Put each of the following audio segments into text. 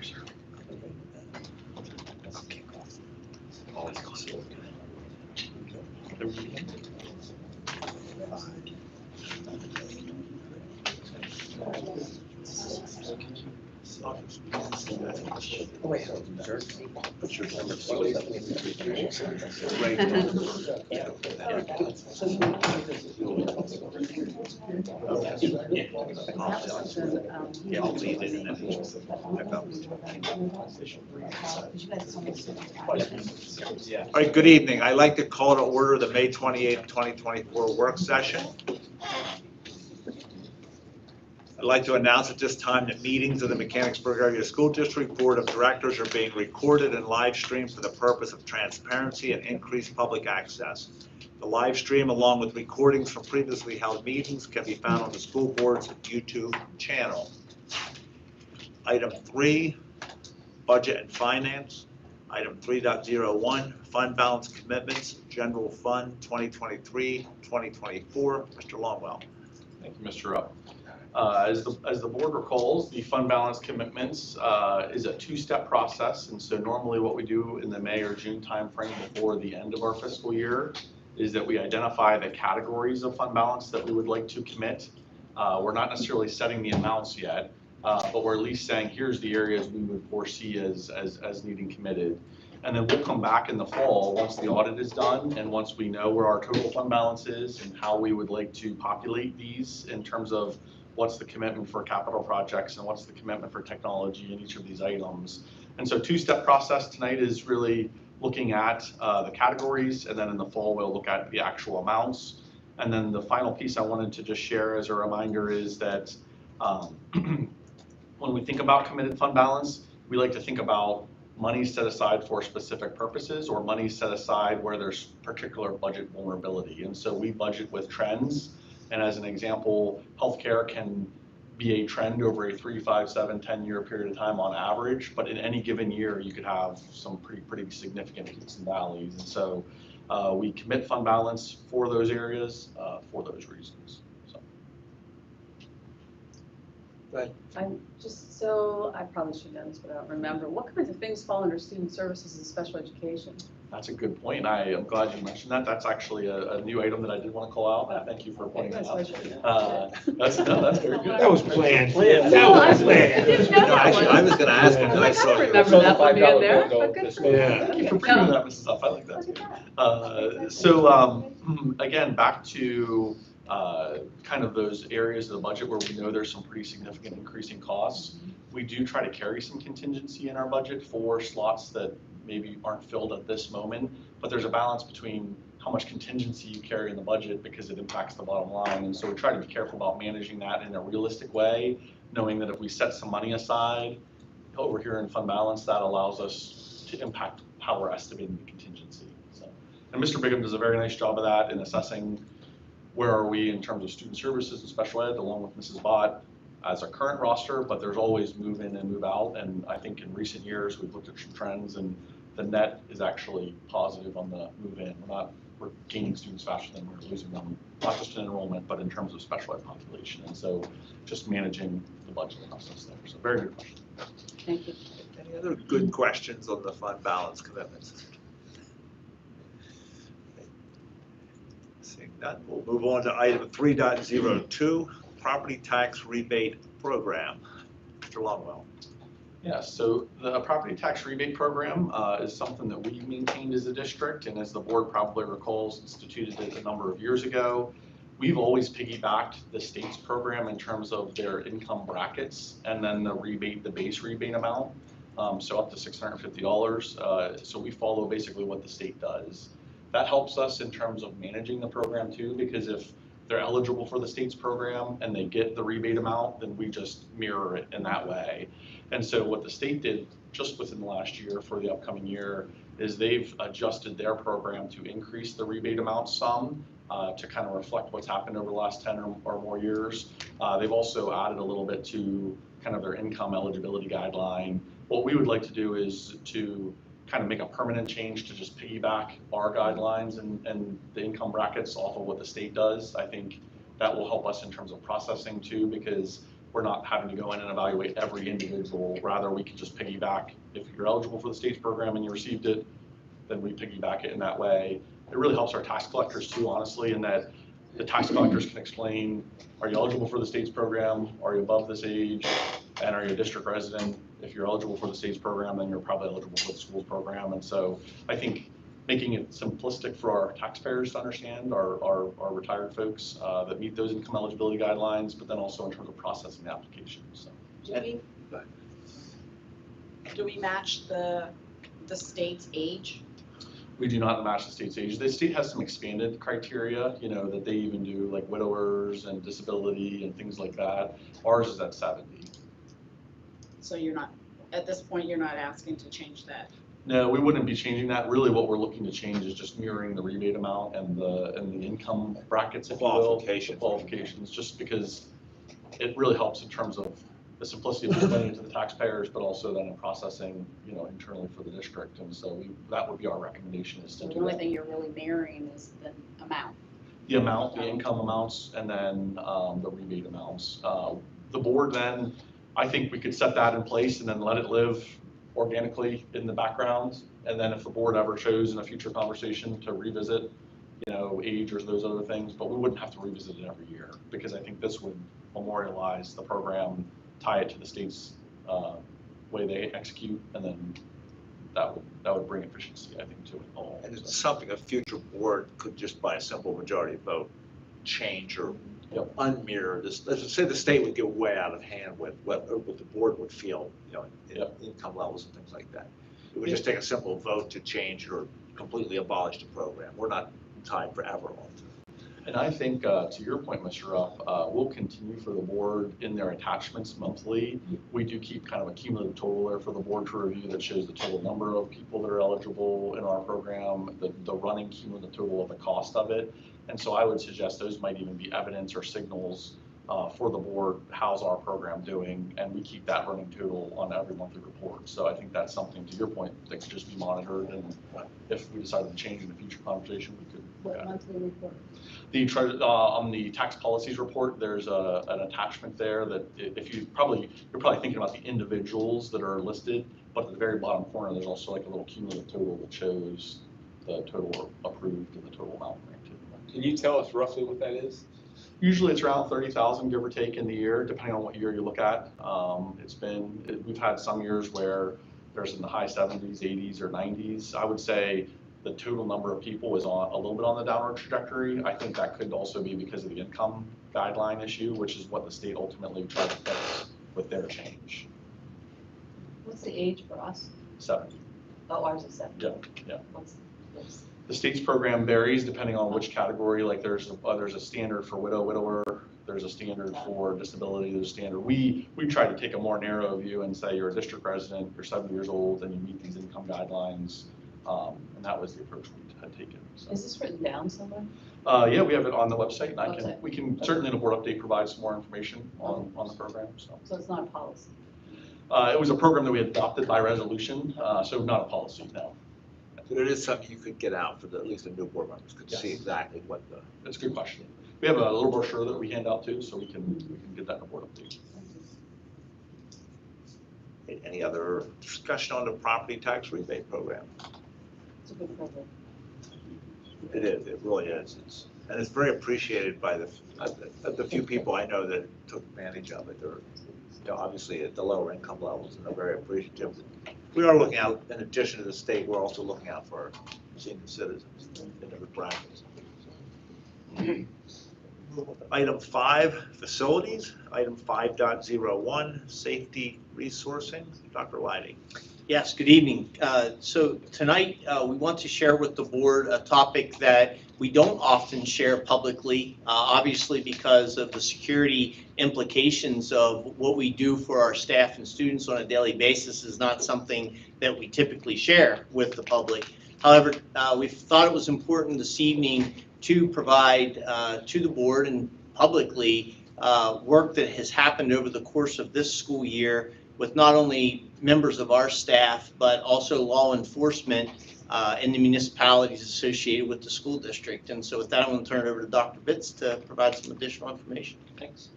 All right, good evening. I'd like to call to order the May 28th, 2024 work session. I'd like to announce at this time that meetings of the Mechanicsburg Area School District Board of Directors are being recorded and live streamed for the purpose of transparency and increased public access. The live stream, along with recordings from previously held meetings, can be found on the school board's YouTube channel. Item 3, Budget and Finance. Item 3.01, Fund Balance Commitments, General Fund 2023-2024. Mr. Longwell. Thank you, Mr. Rupp. As the board recalls, the fund balance commitments is a two-step process, and so normally what we do in the May or June timeframe before the end of our fiscal year is that we identify the categories of fund balance that we would like to commit. We're not necessarily setting the amounts yet, but we're at least saying here's the areas we would foresee as needing committed. And then we'll come back in the fall once the audit is done and once we know where our total fund balance is and how we would like to populate these in terms of what's the commitment for capital projects and what's the commitment for technology in each of these items. And so two-step process tonight is really looking at the categories, and then in the fall we'll look at the actual amounts. And then the final piece I wanted to just share as a reminder is that when we think about committed fund balance, we like to think about money set aside for specific purposes or money set aside where there's particular budget vulnerability. And so we budget with trends. And as an example, healthcare can be a trend over a 3, 5, 7, 10-year period of time on average, but in any given year, you could have some pretty significant peaks and valleys. And so we commit fund balance for those areas for those reasons. So. Go ahead. I probably should know this, but I don't remember. What kinds of things fall under student services and special education? That's a good point. I am glad you mentioned that. That's actually a new item that I did want to call out. Thank you for pointing that out. That's very good. That was planned. That was planned. I was going to ask him. I don't remember that one being there. Thank you for bringing that, Mrs. Huff. I like that. Again, back to kind of those areas of the budget where we know there's some pretty significant increasing costs. We do try to carry some contingency in our budget for slots that maybe aren't filled at this moment, but there's a balance between how much contingency you carry in the budget because it impacts the bottom line. And so we try to be careful about managing that in a realistic way, knowing that if we set some money aside over here in fund balance, that allows us to impact how we're estimating the contingency. So, and Mr. Bigham does a very nice job of that in assessing where are we in terms of student services and special ed, along with Mrs. Bott as a current roster, but there's always move in and move out. And I think in recent years, we've looked at some trends and the net is actually positive on the move in. We're gaining students faster than we're losing them, not just in enrollment, but in terms of special ed population. And so just managing the budget process there. So very good question. Thank you. Any other good questions on the fund balance commitments? Seeing none, we'll move on to item 3.02. Property tax rebate program. Mr. Longwell. Yeah, so the property tax rebate program is something that we maintained as a district, and as the board probably recalls, instituted it a number of years ago. We've always piggybacked the state's program in terms of their income brackets and then the rebate, the base rebate amount, so up to $650. So we follow basically what the state does. That helps us in terms of managing the program too, because if they're eligible for the state's program and they get the rebate amount, then we just mirror it in that way. And so what the state did just within the last year for the upcoming year is they've adjusted their program to increase the rebate amount some to kind of reflect what's happened over the last 10 or more years. They've also added a little bit to kind of their income eligibility guideline. What we would like to do is to kind of make a permanent change to just piggyback our guidelines and the income brackets off of what the state does. I think that will help us in terms of processing too, because we're not having to go in and evaluate every individual. Rather, we can just piggyback. If you're eligible for the state's program and you received it, then we piggyback it in that way. It really helps our tax collectors too, honestly, in that the tax collectors can explain, are you eligible for the state's program? Are you above this age? And are you a district resident? If you're eligible for the state's program, then you're probably eligible for the school's program. And so I think making it simplistic for our taxpayers to understand, our retired folks that meet those income eligibility guidelines, but then also in terms of processing the applications. So. Do we match the state's age? We do not match the state's age. The state has some expanded criteria, you know, that they even do, like widowers and disability and things like that. Ours is at 70. So you're not, at this point, you're not asking to change that? No, we wouldn't be changing that. Really what we're looking to change is just mirroring the rebate amount and the income brackets, if you will. Qualifications, just because it really helps in terms of the simplicity of explaining it to the taxpayers, but also then in processing, you know, internally for the district. And so that would be our recommendation, is to do that. The only thing you're really mirroring is the amount. The amount, the income amounts, and then the rebate amounts. The board then, I think we could set that in place and then let it live organically in the background. And then if the board ever chose in a future conversation to revisit, you know, age or those other things, but we wouldn't have to revisit it every year, because I think this would memorialize the program, tie it to the state's way they execute, and then that would bring efficiency, I think, to it all. And it's something a future board could just by a simple majority vote change or unmirror this. Let's say the state would get way out of hand with what the board would feel, you know, in income levels and things like that. It would just take a simple vote to change or completely abolish the program. We're not tied forever on to it. And I think, to your point, Mr. Rupp, we'll continue for the board in their attachments monthly. We do keep kind of a cumulative total there for the board to review that shows the total number of people that are eligible in our program, the running cumulative total of the cost of it. And so I would suggest those might even be evidence or signals for the board, how's our program doing? And we keep that running total on every monthly report. So I think that's something, to your point, that could just be monitored. And if we decided to change in the future conversation, we could. What monthly report? On the tax policies report, there's an attachment there that if you're probably thinking about the individuals that are listed, but at the very bottom corner, there's also like a little cumulative total that shows the total approved and the total amount granted. Can you tell us roughly what that is? Usually it's around 30,000, give or take, in the year, depending on what year you look at. We've had some years where there's in the high 70s, 80s, or 90s. I would say the total number of people is on a little bit on the downward trajectory. I think that could also be because of the income guideline issue, which is what the state ultimately tried to fix with their change. What's the age for us? 70. Oh, ours is 70. Yeah. What's The state's program varies depending on which category. Like there's a standard for widower, there's a standard for disability, there's a standard. We try to take a more narrow view and say you're a district resident, you're 70 years old, and you meet these income guidelines. And that was the approach we had taken. So. Is this written down somewhere? Yeah, we have it on the website, and we can certainly in the board update provide some more information on the program. So it's not a policy? It was a program that we adopted by resolution, so not a policy, no. But it is something you could get out for at least the new board members could see exactly what the. That's a good question. We have a little brochure that we hand out too, so we can get that in the board update. Any other discussion on the property tax rebate program? It's a good program. It is. It really is. And it's very appreciated by the few people I know that took advantage of it. They're, you know, obviously at the lower income levels, and they're very appreciative. We are looking out, in addition to the state, we're also looking out for our senior citizens in different brackets. Item 5, facilities. Item 5.01, safety resourcing. Dr. Leidy. Yes, good evening. So tonight we want to share with the board a topic that we don't often share publicly, obviously because of the security implications of what we do for our staff and students on a daily basis is not something that we typically share with the public. However, we thought it was important this evening to provide to the board and publicly work that has happened over the course of this school year with not only members of our staff, but also law enforcement in the municipalities associated with the school district. And so with that, I'm going to turn it over to Dr. Bitts to provide some additional information. Thanks.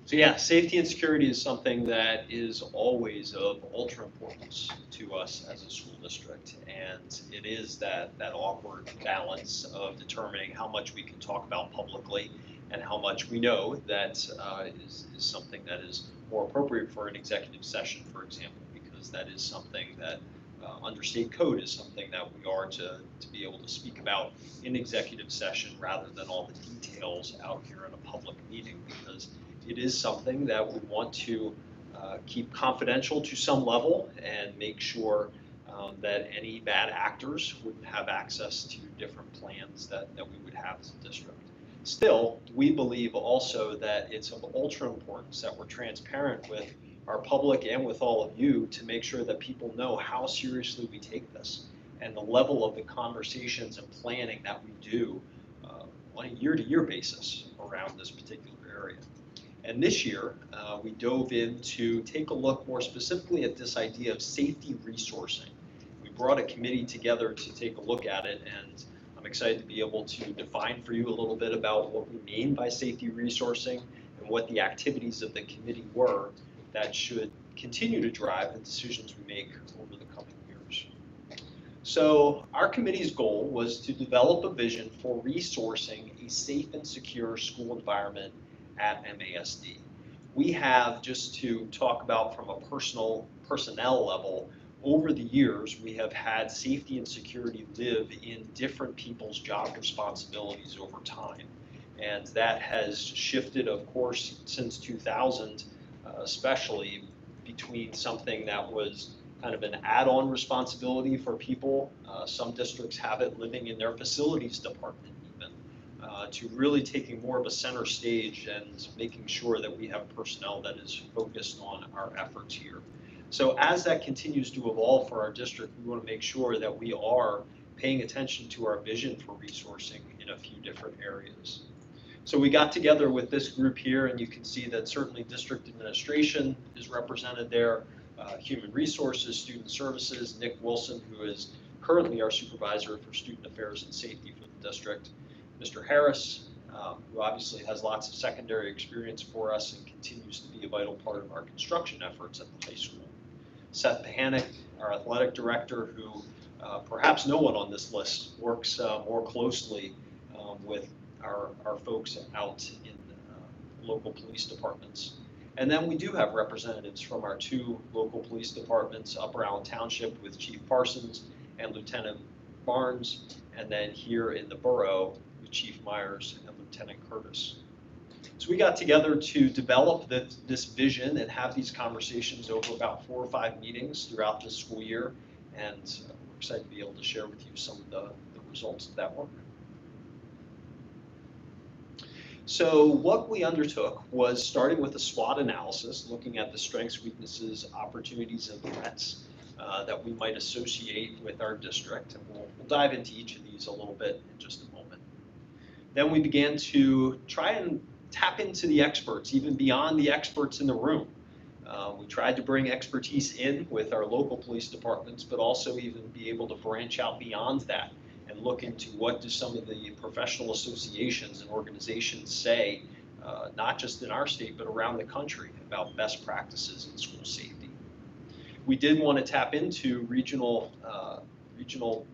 So yeah, safety and security is something that is always of ultra importance to us as a school district. And it is that awkward balance of determining how much we can talk about publicly and how much we know that is something that is more appropriate for an executive session, for example, because that is something that under state code is something that we are to be able to speak about in executive session rather than all the details out here in a public meeting, because it is something that we want to keep confidential to some level and make sure that any bad actors wouldn't have access to different plans that we would have as a district. Still, we believe also that it's of ultra importance that we're transparent with our public and with all of you to make sure that people know how seriously we take this and the level of the conversations and planning that we do on a year-to-year basis around this particular area. And this year, we dove in to take a look more specifically at this idea of safety resourcing. We brought a committee together to take a look at it, and I'm excited to be able to define for you a little bit about what we mean by safety resourcing and what the activities of the committee were that should continue to drive the decisions we make over the coming years. So our committee's goal was to develop a vision for resourcing a safe and secure school environment at MASD. We have, just to talk about from a personnel level, over the years, we have had safety and security live in different people's job responsibilities over time. And that has shifted, of course, since 2000, especially between something that was kind of an add-on responsibility for people. Some districts have it living in their facilities department even, to really taking more of a center stage and making sure that we have personnel that is focused on our efforts here. So as that continues to evolve for our district, we want to make sure that we are paying attention to our vision for resourcing in a few different areas. So we got together with this group here, and you can see that certainly district administration is represented there, human resources, student services, Nick Wilson, who is currently our supervisor for student affairs and safety for the district, Mr. Harris, who obviously has lots of secondary experience for us and continues to be a vital part of our construction efforts at the high school. Seth Pahanic, our athletic director, who perhaps no one on this list works more closely with our folks out in local police departments. And then we do have representatives from our two local police departments, Upper Allen Township with Chief Parsons and Lieutenant Barnes, and then here in the borough with Chief Myers and Lieutenant Curtis. So we got together to develop this vision and have these conversations over about 4 or 5 meetings throughout this school year, and we're excited to be able to share with you some of the results of that work. So what we undertook was starting with a SWOT analysis, looking at the strengths, weaknesses, opportunities, and threats that we might associate with our district. And we'll dive into each of these a little bit in just a moment. Then we began to try and tap into the experts, even beyond the experts in the room. We tried to bring expertise in with our local police departments, but also even be able to branch out beyond that and look into what do some of the professional associations and organizations say, not just in our state, but around the country about best practices in school safety. We did want to tap into regional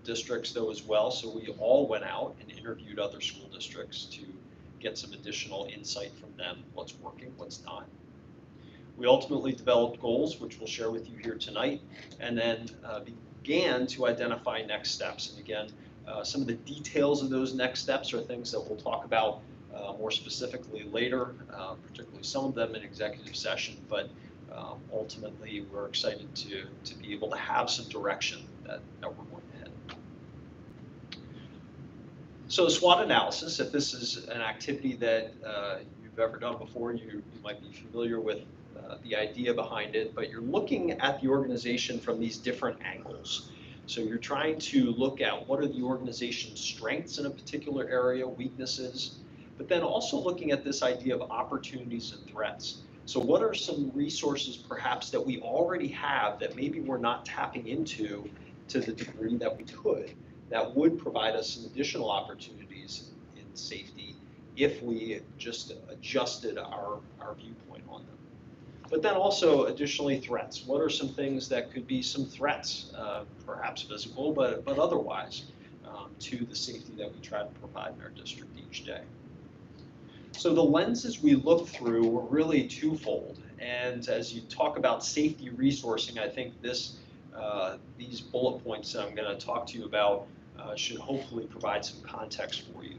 districts though as well, so we all went out and interviewed other school districts to get some additional insight from them, what's working, what's not. We ultimately developed goals, which we'll share with you here tonight, and then began to identify next steps. And again, some of the details of those next steps are things that we'll talk about more specifically later, particularly some of them in executive session, but ultimately we're excited to be able to have some direction that we're going ahead. So SWOT analysis, if this is an activity that you've ever done before, you might be familiar with the idea behind it, but you're looking at the organization from these different angles. So you're trying to look at what are the organization's strengths in a particular area, weaknesses, but then also looking at this idea of opportunities and threats. So what are some resources perhaps that we already have that maybe we're not tapping into to the degree that we could, that would provide us some additional opportunities in safety if we just adjusted our viewpoint on them. But then also additionally threats. What are some things that could be some threats, perhaps physical, but otherwise, to the safety that we try to provide in our district each day? So the lenses we look through were really twofold. And as you talk about safety resourcing, I think these bullet points that I'm going to talk to you about should hopefully provide some context for you.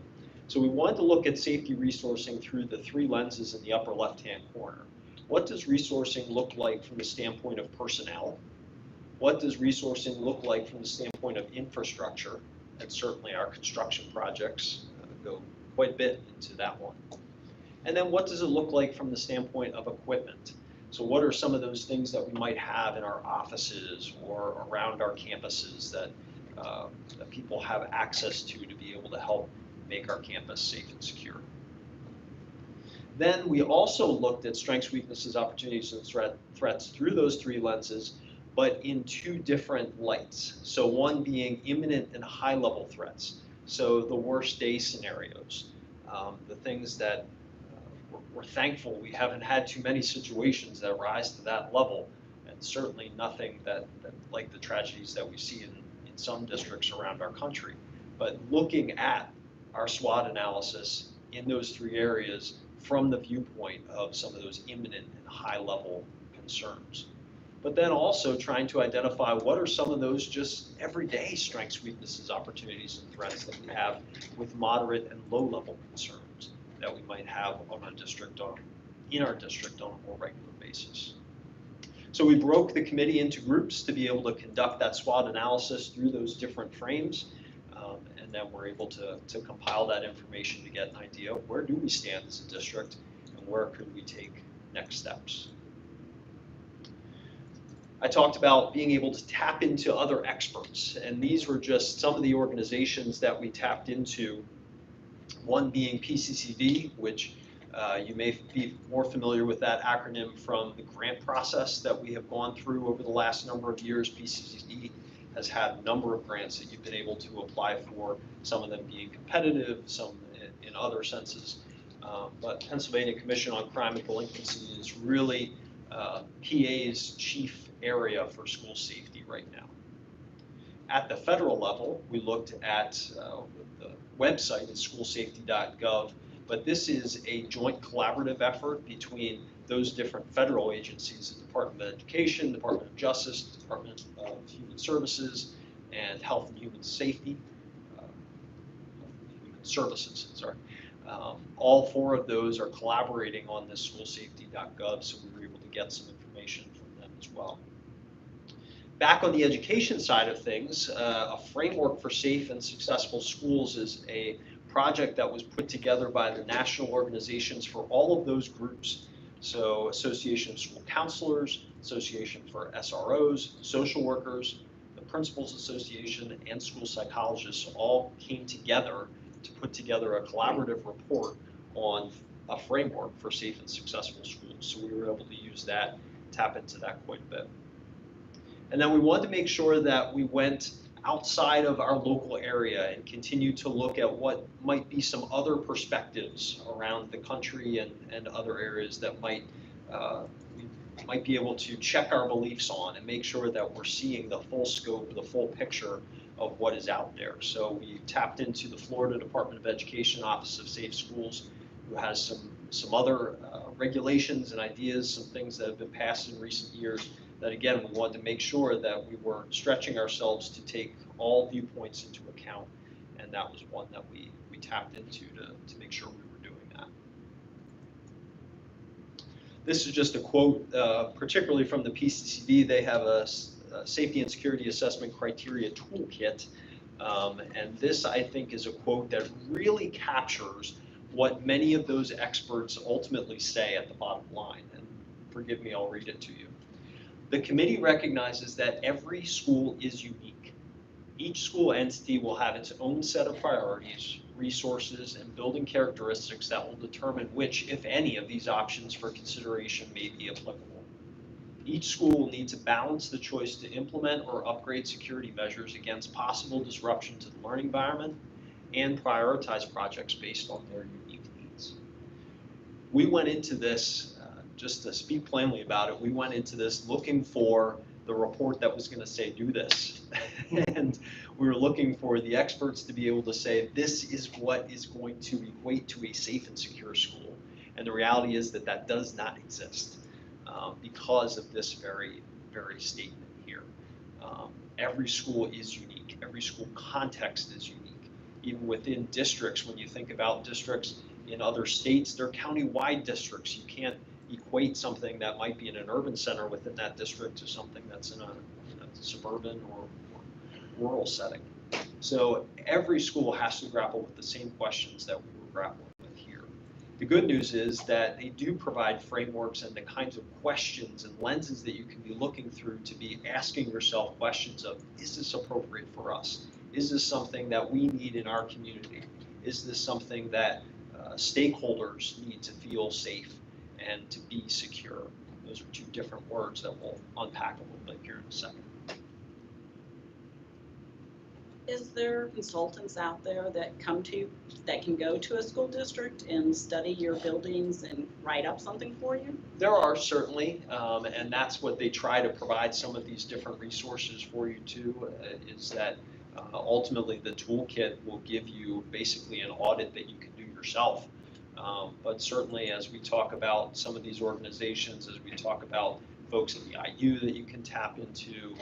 So we wanted to look at safety resourcing through the three lenses in the upper left-hand corner. What does resourcing look like from the standpoint of personnel? What does resourcing look like from the standpoint of infrastructure? And certainly our construction projects go quite a bit into that one. And then what does it look like from the standpoint of equipment? So what are some of those things that we might have in our offices or around our campuses that people have access to be able to help make our campus safe and secure? Then we also looked at strengths, weaknesses, opportunities, and threats through those three lenses, but in two different lights. So one being imminent and high-level threats. So the worst day scenarios, the things that we're thankful we haven't had too many situations that rise to that level, and certainly nothing that like the tragedies that we see in some districts around our country. But looking at our SWOT analysis in those three areas from the viewpoint of some of those imminent and high-level concerns. But then also trying to identify what are some of those just everyday strengths, weaknesses, opportunities, and threats that we have with moderate and low-level concerns that we might have in our district on a more regular basis. So we broke the committee into groups to be able to conduct that SWOT analysis through those different frames. And then we're able to compile that information to get an idea of where do we stand as a district and where could we take next steps. I talked about being able to tap into other experts, and these were just some of the organizations that we tapped into. One being PCCD, which you may be more familiar with that acronym from the grant process that we have gone through over the last number of years. PCCD has had a number of grants that you've been able to apply for, some of them being competitive, some in other senses. But Pennsylvania Commission on Crime and Delinquency is really PA's chief area for school safety right now. At the federal level, we looked at the website is schoolsafety.gov, but this is a joint collaborative effort between those different federal agencies, the Department of Education, Department of Justice, Department of Human Services, and Health and Human Safety, Human Services, sorry. All four of those are collaborating on this schoolsafety.gov, so we were able to get some information from them as well. Back on the education side of things, a framework for safe and successful schools is a project that was put together by the national organizations for all of those groups. So Association of School Counselors, Association for SROs, social workers, the Principals Association, and school psychologists all came together to put together a collaborative report on a framework for safe and successful schools. So we were able to use that, tap into that quite a bit. And then we wanted to make sure that we went outside of our local area and continue to look at what might be some other perspectives around the country and other areas that we might be able to check our beliefs on and make sure that we're seeing the full scope, the full picture of what is out there. So we tapped into the Florida Department of Education Office of Safe Schools, who has some other regulations and ideas, some things that have been passed in recent years that, again, we wanted to make sure that we were stretching ourselves to take all viewpoints into account, and that was one that we tapped into to make sure we were doing that. This is just a quote, particularly from the PCCD. They have a safety and security assessment criteria toolkit, and this, I think, is a quote that really captures what many of those experts ultimately say at the bottom line, and forgive me, I'll read it to you. The committee recognizes that every school is unique. Each school entity will have its own set of priorities, resources, and building characteristics that will determine which, if any, of these options for consideration may be applicable. Each school will need to balance the choice to implement or upgrade security measures against possible disruption to the learning environment and prioritize projects based on their unique needs. we went into this, just to speak plainly about it, we went into this looking for the report that was going to say, do this. And we were looking for the experts to be able to say, this is what is going to equate to a safe and secure school. And the reality is that that does not exist because of this very, very statement here. Every school is unique. Every school context is unique. Even within districts, when you think about districts in other states, they're county-wide districts. You can't equate something that might be in an urban center within that district to something that's in a suburban or rural setting. So every school has to grapple with the same questions that we were grappling with here. The good news is that they do provide frameworks and the kinds of questions and lenses that you can be looking through to be asking yourself questions of, is this appropriate for us? Is this something that we need in our community? Is this something that stakeholders need to feel safe and to be secure? Those are two different words that we'll unpack a little bit here in a second. Is there consultants out there that can go to a school district and study your buildings and write up something for you? There are certainly, and that's what they try to provide some of these different resources for you too, is that ultimately the toolkit will give you basically an audit that you can do yourself. But certainly as we talk about some of these organizations, as we talk about folks at the IU that you can tap into,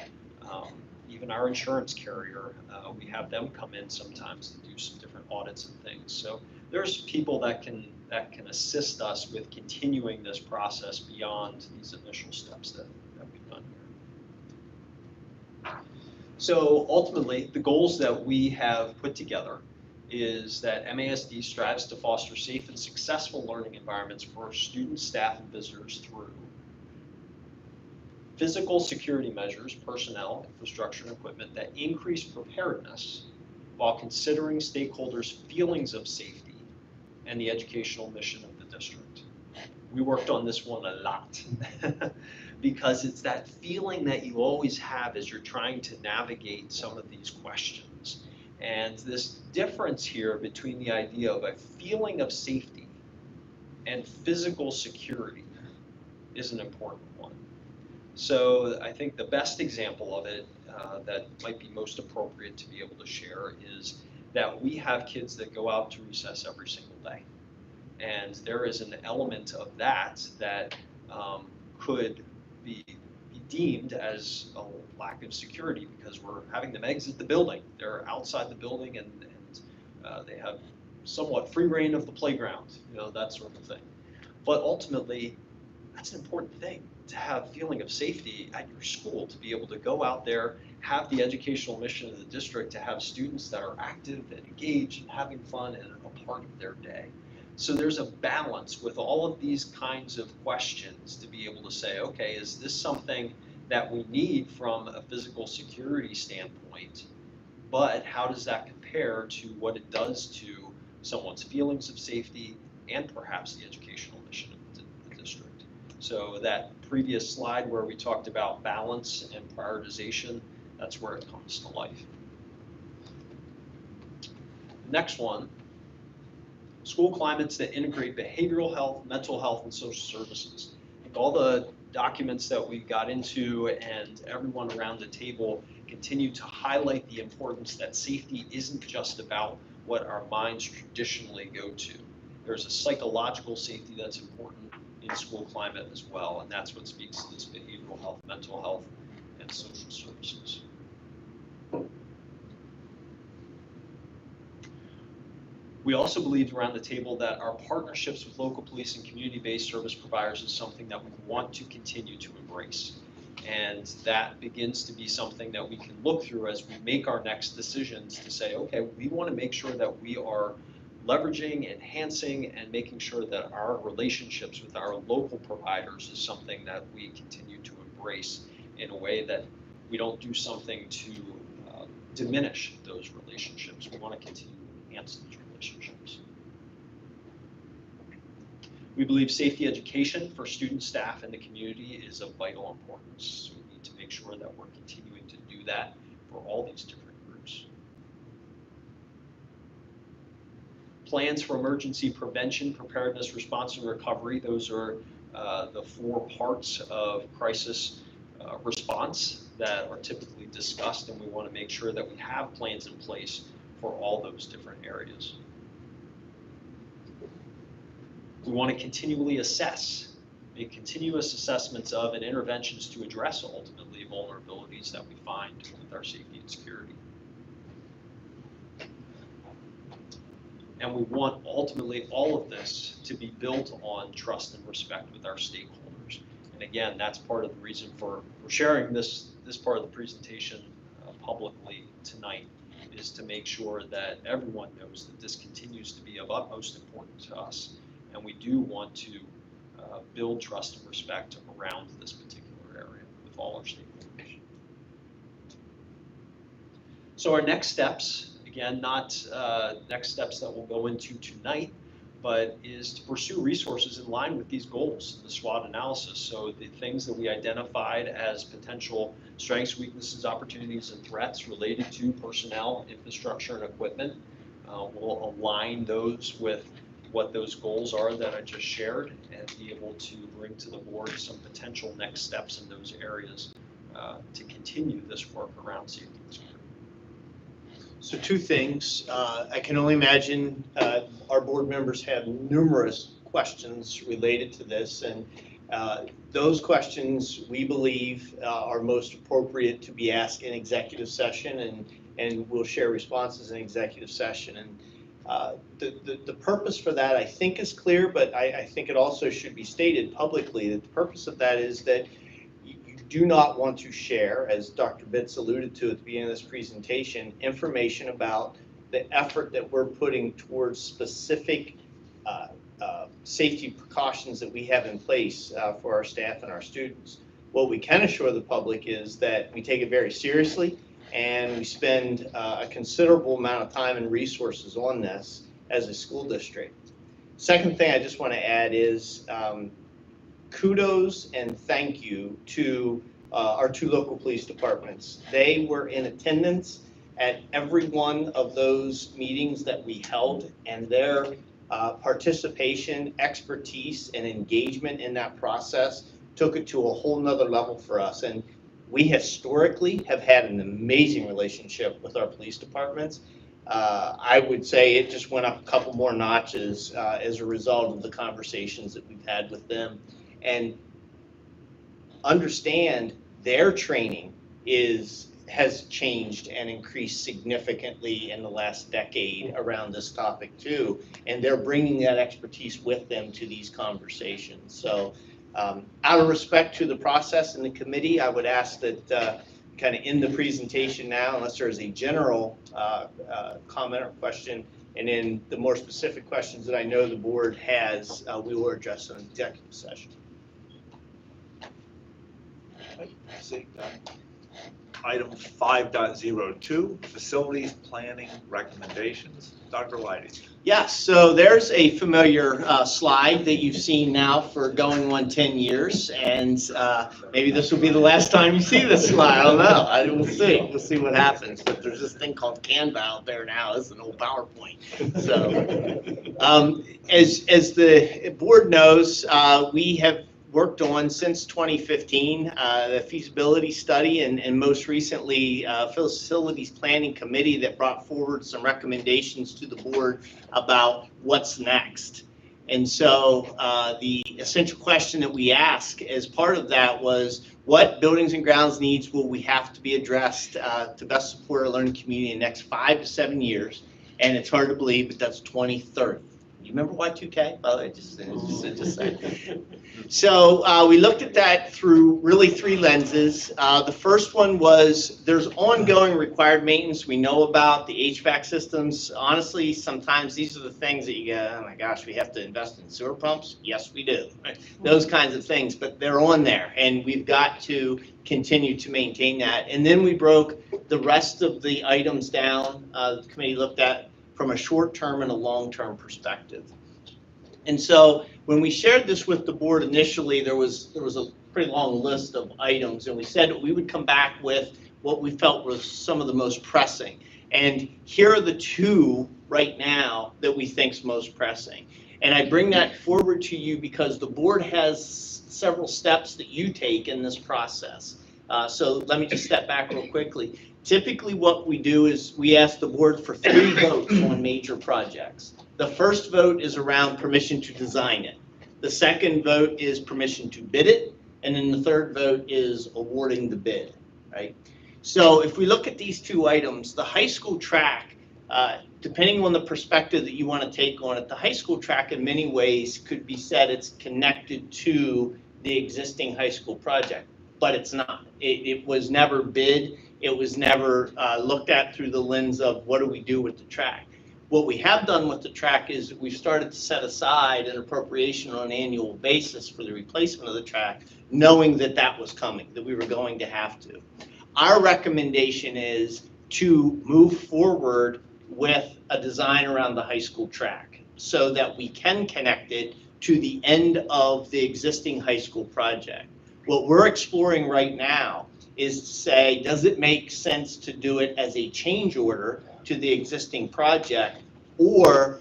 even our insurance carrier, we have them come in sometimes to do some different audits and things. So there's people that can assist us with continuing this process beyond these initial steps that we've done here. So ultimately, the goals that we have put together is that MASD strives to foster safe and successful learning environments for students, staff, and visitors through physical security measures, personnel, infrastructure, and equipment that increase preparedness while considering stakeholders' feelings of safety and the educational mission of the district. We worked on this one a lot because it's that feeling that you always have as you're trying to navigate some of these questions. And this difference here between the idea of a feeling of safety and physical security is an important one. So I think the best example of it that might be most appropriate to be able to share is that we have kids that go out to recess every single day. And there is an element of that that could be deemed as a lack of security because we're having them exit the building. They're outside the building and they have somewhat free reign of the playground, that sort of thing. But ultimately, that's an important thing, to have feeling of safety at your school, to be able to go out there, have the educational mission of the district, to have students that are active and engaged and having fun and a part of their day. So there's a balance with all of these kinds of questions to be able to say, okay, is this something that we need from a physical security standpoint, but how does that compare to what it does to someone's feelings of safety and perhaps the educational mission of the district? So that previous slide where we talked about balance and prioritization, that's where it comes to life. Next one, school climates that integrate behavioral health, mental health, and social services. I think all the documents that we got into and everyone around the table continue to highlight the importance that safety isn't just about what our minds traditionally go to. There's a psychological safety that's important in school climate as well, and that's what speaks to this behavioral health, mental health, and social services. We also believed around the table that our partnerships with local police and community-based service providers is something that we want to continue to embrace. And that begins to be something that we can look through as we make our next decisions to say, okay, we want to make sure that we are leveraging, enhancing, and making sure that our relationships with our local providers is something that we continue to embrace in a way that we don't do something to diminish those relationships. We want to continue to enhance those relationships. We believe safety education for students, staff, and the community is of vital importance. So we need to make sure that we're continuing to do that for all these different groups. plans for emergency prevention, preparedness, response, and recovery. Those are the 4 parts of crisis response that are typically discussed, and we want to make sure that we have plans in place for all those different areas. We want to continually assess, make continuous assessments of and interventions to address ultimately vulnerabilities that we find with our safety and security. And we want ultimately all of this to be built on trust and respect with our stakeholders. And again, that's part of the reason for sharing this part of the presentation publicly tonight, is to make sure that everyone knows that this continues to be of utmost importance to us. And we do want to build trust and respect around this particular area with all our stakeholders. So our next steps, again, not next steps that we'll go into tonight, but is to pursue resources in line with these goals, the SWOT analysis. So the things that we identified as potential strengths, weaknesses, opportunities, and threats related to personnel, infrastructure, and equipment. We'll align those with what those goals are that I just shared and be able to bring to the board some potential next steps in those areas to continue this work around safety and security. So 2 things. I can only imagine our board members have numerous questions related to this, and those questions we believe are most appropriate to be asked in executive session, and we'll share responses in executive session. And the purpose for that, I think, is clear, but I think it also should be stated publicly that the purpose of that is that you do not want to share, as Dr. Bitts alluded to at the beginning of this presentation, information about the effort that we're putting towards specific safety precautions that we have in place for our staff and our students. What we can assure the public is that we take it very seriously, and we spend a considerable amount of time and resources on this as a school district. Second thing I just want to add is kudos and thank you to our 2 local police departments. They were in attendance at every one of those meetings that we held, and their participation, expertise, and engagement in that process took it to a whole nother level for us. And we historically have had an amazing relationship with our police departments. I would say it just went up a couple more notches as a result of the conversations that we've had with them. And understand their training has changed and increased significantly in the last decade around this topic too. And they're bringing that expertise with them to these conversations. So out of respect to the process and the committee, I would ask that kind of end the presentation now, unless there's a general comment or question, and then the more specific questions that I know the board has, we will address in executive session. Item 5.02, facilities planning recommendations. Dr. Leidy. Yes, so there's a familiar slide that you've seen now for going on 10 years, and maybe this will be the last time you see this slide. I don't know. We'll see. We'll see what happens. But there's this thing called Canva out there now. It's an old PowerPoint. So as the board knows, we have worked on since 2015 the feasibility study, and most recently facilities planning committee that brought forward some recommendations to the board about what's next. And so the essential question that we asked as part of that was, what buildings and grounds needs will we have to be addressed to best support our learning community in the next 5 to 7 years? And it's hard to believe, but that's 2030. You remember Y2K? Well, just saying. So we looked at that through really 3 lenses. The first one was there's ongoing required maintenance we know about, the HVAC systems. Honestly, sometimes these are the things that you go, oh my gosh, we have to invest in sewer pumps? Yes, we do. Those kinds of things, but they're on there, and we've got to continue to maintain that. And then we broke the rest of the items down, the committee looked at from a short-term and a long-term perspective. And so when we shared this with the board initially, there was a pretty long list of items, and we said we would come back with what we felt was some of the most pressing. And here are the two right now that we think is most pressing. And I bring that forward to you because the board has several steps that you take in this process. So let me just step back real quickly. Typically what we do is we ask the board for 3 votes on major projects. The first vote is around permission to design it. The second vote is permission to bid it. And then the third vote is awarding the bid, right? So if we look at these 2 items, the high school track, depending on the perspective that you want to take on it, the high school track in many ways could be said it's connected to the existing high school project, but it's not. It was never bid. It was never looked at through the lens of what do we do with the track. What we have done with the track is we've started to set aside an appropriation on an annual basis for the replacement of the track, knowing that that was coming, that we were going to have to. Our recommendation is to move forward with a design around the high school track so that we can connect it to the end of the existing high school project. What we're exploring right now is to say, does it make sense to do it as a change order to the existing project, or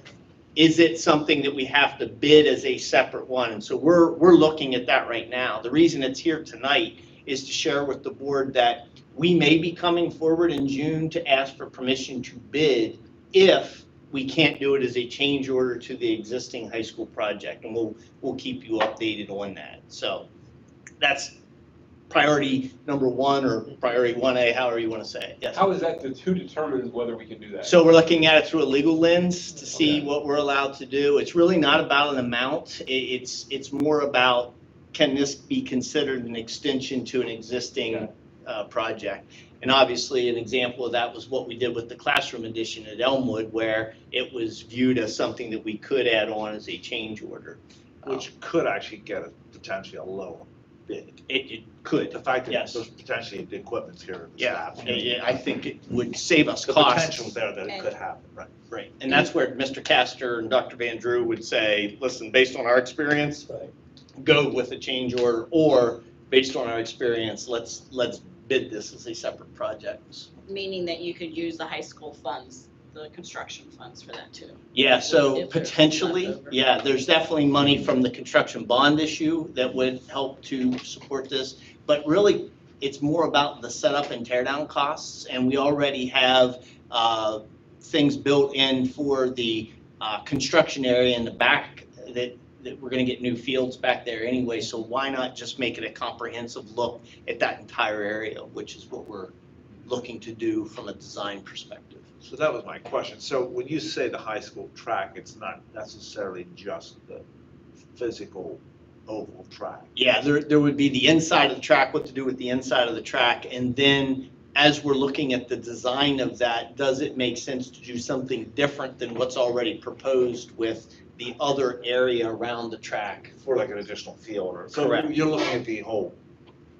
is it something that we have to bid as a separate one? And so we're looking at that right now. The reason it's here tonight is to share with the board that we may be coming forward in June to ask for permission to bid if we can't do it as a change order to the existing high school project, and we'll keep you updated on that. So that's priority number 1 or priority 1A, however you want to say it. Yes. How is that, who determines whether we can do that? So we're looking at it through a legal lens to see Okay. what we're allowed to do. It's really not about an amount. It's more about, can this be considered an extension to an existing project? And obviously, an example of that was what we did with the classroom addition at Elmwood, where it was viewed as something that we could add on as a change order. Which could actually get potentially a lower bid. It could. The fact that Yes. there's potentially the equipment's here. the Yeah, staff, I think it would save us The costs. potential's there that it could happen, right? Right, and that's where Mr. Castor and Dr. Van Drew would say, listen, based on our experience, go with a change order, or based on our experience, let's bid this as a separate project. Meaning that you could use the high school funds, the construction funds for that too. Yeah, so If there's potentially, leftover. yeah, there's definitely money from the construction bond issue that would help to support this. But really, it's more about the setup and tear down costs. And we already have things built in for the construction area in the back that we're going to get new fields back there anyway. So why not just make it a comprehensive look at that entire area, which is what we're looking to do from a design perspective. So that was my question. So when you say the high school track, it's not necessarily just the physical oval track. Yeah, there would be the inside of the track, what to do with the inside of the track, and then as we're looking at the design of that, does it make sense to do something different than what's already proposed with the other area around the track? For like an additional field or. So Correct. you're looking at the whole,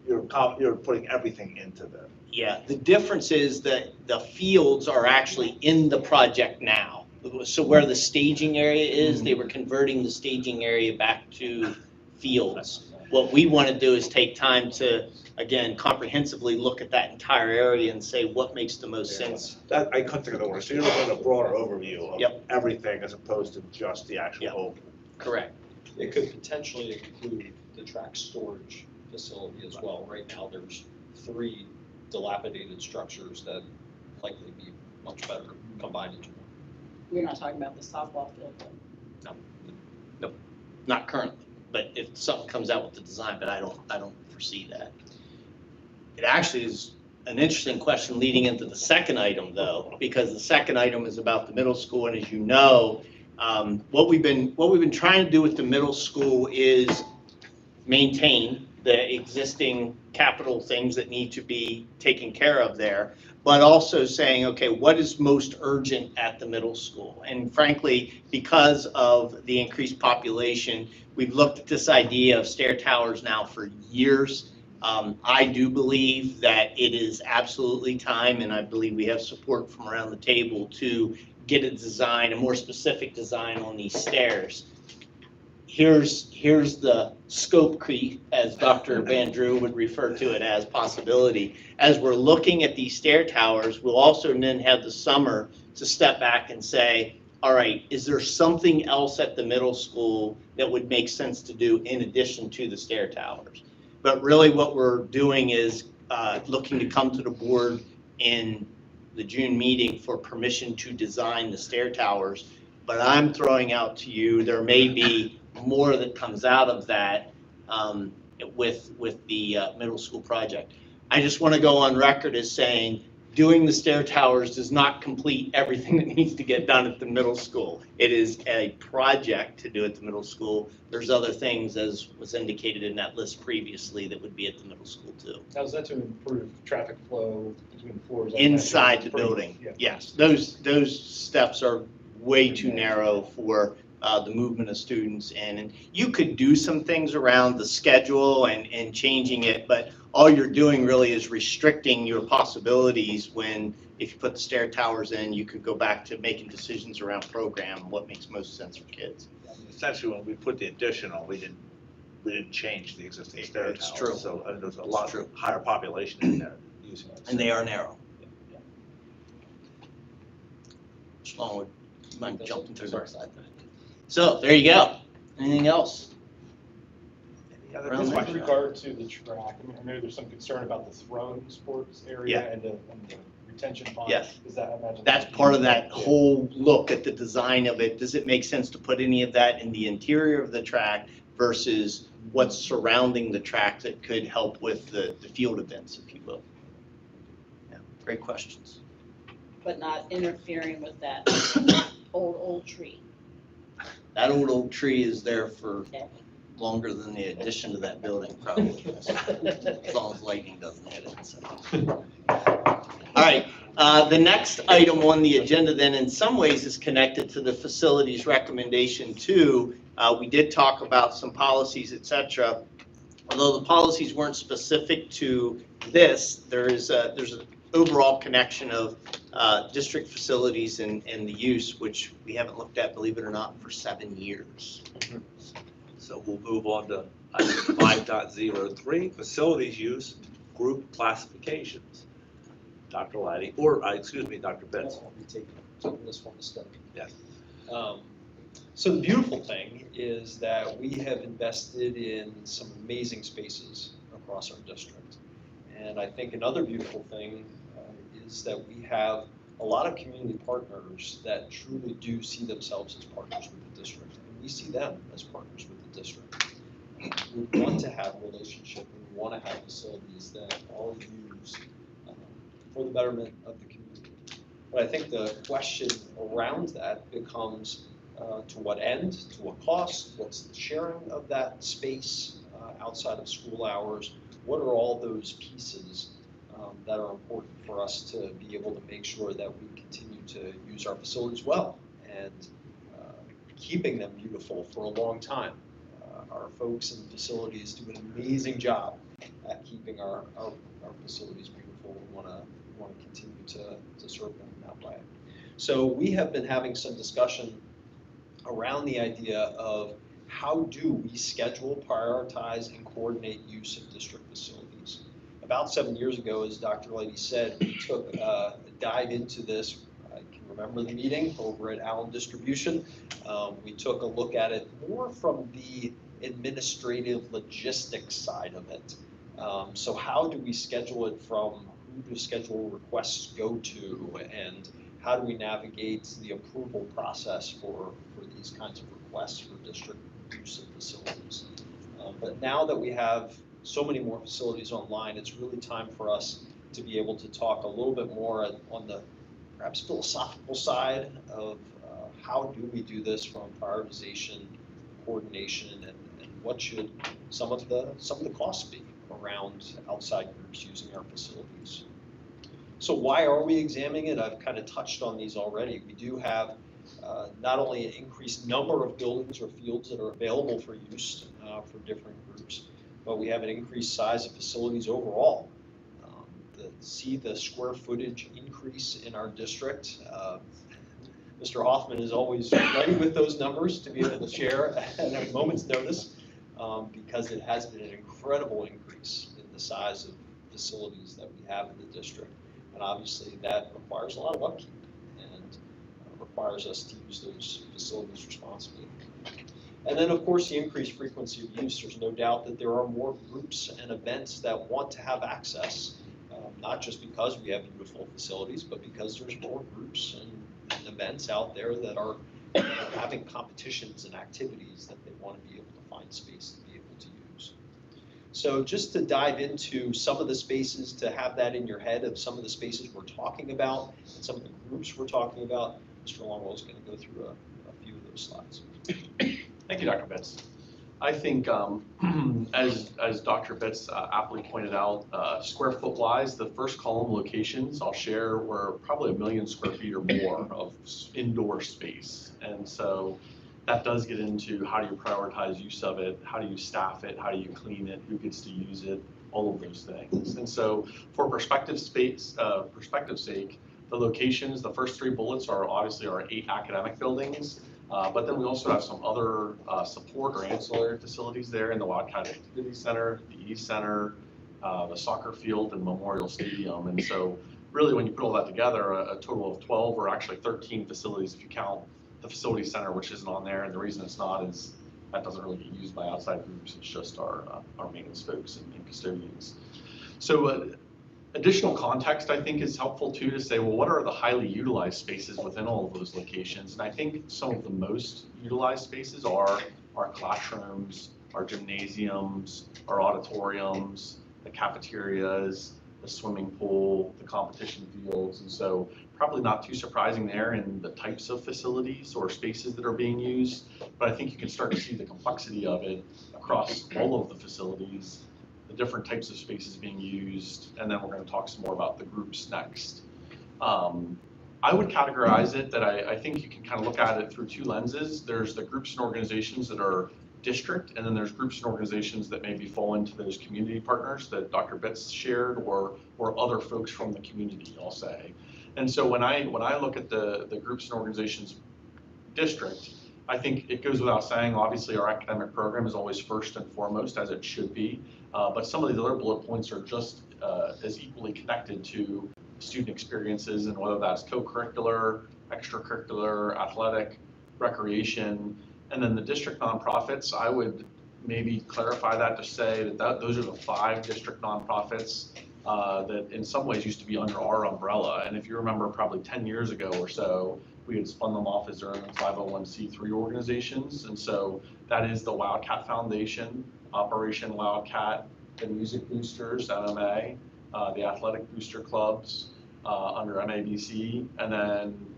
you're putting everything into the. Yeah, the difference is that the fields are actually in the project now. So where the staging area is, they were converting the staging area back to fields. What we want to do is take time to, again, comprehensively look at that entire area and say what makes the most sense. That, I couldn't think of the word. So you're looking at a broader overview of Yep. everything as opposed to just the actual Yep. oval. Correct. It could potentially include the track storage facility as well. Right now, there's 3 dilapidated structures that likely be much better combined into one. You're not talking about the softball field, though. Not currently, but if something comes out with the design, but I don't foresee that. It actually is an interesting question leading into the second item though, because the second item is about the middle school, and as you know, what we've been trying to do with the middle school is maintain the existing capital things that need to be taken care of there, but also saying, okay, what is most urgent at the middle school? And frankly, because of the increased population, we've looked at this idea of stair towers now for years. I do believe that it is absolutely time, and I believe we have support from around the table to get a design, a more specific design on these stairs. here's the scope creep, as Dr. Van Drew would refer to it as possibility. As we're looking at these stair towers, we'll also then have the summer to step back and say, all right, is there something else at the middle school that would make sense to do in addition to the stair towers? But really what we're doing is looking to come to the board in the June meeting for permission to design the stair towers. But I'm throwing out to you, there may be more that comes out of that with the middle school project. I just want to go on record as saying, doing the stair towers does not complete everything that needs to get done at the middle school. It is a project to do at the middle school. There's other things, as was indicated in that list previously, that would be at the middle school too. How's that to improve traffic flow between floors? Inside the building, Yeah. yes. Those steps are way too narrow for the movement of students. And you could do some things around the schedule and changing it, but all you're doing really is restricting your possibilities when, if you put the stair towers in, you could go back to making decisions around program, what makes most sense for kids. Essentially, when we put the addition on, we didn't change the existing stair towers. It's true. So there's a lot higher population in there using it. And they are narrow. Sloan would mind jumping through the side. So there you go. Anything else? Any other Around With questions? regard to the track, I know there's some concern about the thrown sports area Yeah. and the retention pond. Yes. Is that, I imagine? That's part of that whole look at the design of it. Does it make sense to put any of that in the interior of the track versus what's surrounding the track that could help with the field events, if you will? Yeah, great questions. But not interfering with that old tree. That old tree is there for Okay. longer than the addition to that building, probably. As long as lightning doesn't hit it. So. All right, the next item on the agenda then in some ways is connected to the facilities recommendation too. We did talk about some policies, et cetera. Although the policies weren't specific to this, there's an overall connection of district facilities and the use, which we haven't looked at, believe it or not, for 7 years. So we'll move on to item 5.03, facilities use, group classifications. Dr. Laddie, or, excuse me, Dr. Betts. I'll be taking this one to study. Yes. So the beautiful thing is that we have invested in some amazing spaces across our district. And I think another beautiful thing is that we have a lot of community partners that truly do see themselves as partners with the district. And we see them as partners with the district. We want to have a relationship, and we want to have facilities that all use for the betterment of the community. But I think the question around that becomes to what end, to what cost, what's the sharing of that space outside of school hours, what are all those pieces that are important for us to be able to make sure that we continue to use our facilities well and keeping them beautiful for a long time. Our folks in facilities do an amazing job at keeping our facilities beautiful. We want to continue to serve them in that way. So we have been having some discussion around the idea of how do we schedule, prioritize, and coordinate use of district facilities. About 7 years ago, as Dr. Lighty said, we took a dive into this. I can remember the meeting over at Allen Distribution. We took a look at it more from the administrative logistics side of it. So how do we schedule it from who do schedule requests go to, and how do we navigate the approval process for these kinds of requests for district use of facilities. But now that we have so many more facilities online, it's really time for us to be able to talk a little bit more on the perhaps philosophical side of how do we do this from prioritization, coordination, and what should some of the costs be around outside groups using our facilities. So why are we examining it? I've kind of touched on these already. We do have not only an increased number of buildings or fields that are available for use for different groups, but we have an increased size of facilities overall. See the square footage increase in our district. Mr. Hoffman is always ready with those numbers to be able to share at a moment's notice, because it has been an incredible increase in the size of facilities that we have in the district. And obviously that requires a lot of upkeep and requires us to use those facilities responsibly. And then, of course, the increased frequency of use. There's no doubt that there are more groups and events that want to have access, not just because we have beautiful facilities, but because there's more groups and events out there that are having competitions and activities that they want to be able to find space to be able to use. So just to dive into some of the spaces, to have that in your head of some of the spaces we're talking about, and some of the groups we're talking about, Mr. Longwell is going to go through a few of those slides. Thank you, Dr. Bitts. I think, as Dr. Bitts aptly pointed out, square foot wise, the first column locations I'll share were probably 1 million square feet or more of indoor space. And so that does get into how do you prioritize use of it, how do you staff it, how do you clean it, who gets to use it, all of those things. And so for perspective's sake, the locations, the first 3 bullets are obviously our 8 academic buildings. But then we also have some other support or ancillary facilities there in the Wildcat Activity Center, the East Center, the soccer field, and Memorial Stadium. And so really when you put all that together, a total of 12 or actually 13 facilities if you count the facility center, which isn't on there. And the reason it's not is that doesn't really get used by outside groups. It's just our maintenance folks and custodians. So additional context, I think, is helpful too, to say, well, what are the highly utilized spaces within all of those locations? And I think some of the most utilized spaces are our classrooms, our gymnasiums, our auditoriums, the cafeterias, the swimming pool, the competition fields. And so probably not too surprising there in the types of facilities or spaces that are being used, but I think you can start to see the complexity of it across all of the facilities, the different types of spaces being used, and then we're going to talk some more about the groups next. I would categorize it that I think you can kind of look at it through 2 lenses. There's the groups and organizations that are district, and then there's groups and organizations that maybe fall into those community partners that Dr. Bitts shared, or other folks from the community, I'll say. And so when I look at the groups and organizations district, I think it goes without saying, obviously our academic program is always first and foremost, as it should be, but some of these other bullet points are just as equally connected to student experiences, and whether that's co-curricular, extracurricular, athletic, recreation, and then the district nonprofits. I would maybe clarify that to say that those are the 5 district nonprofits that in some ways used to be under our umbrella. And if you remember, probably 10 years ago or so, we had spun them off as their own 501c3 organizations. And so that is the Wildcat Foundation, Operation Wildcat, the Music Boosters, MMA, the Athletic Booster Clubs under MABC, and then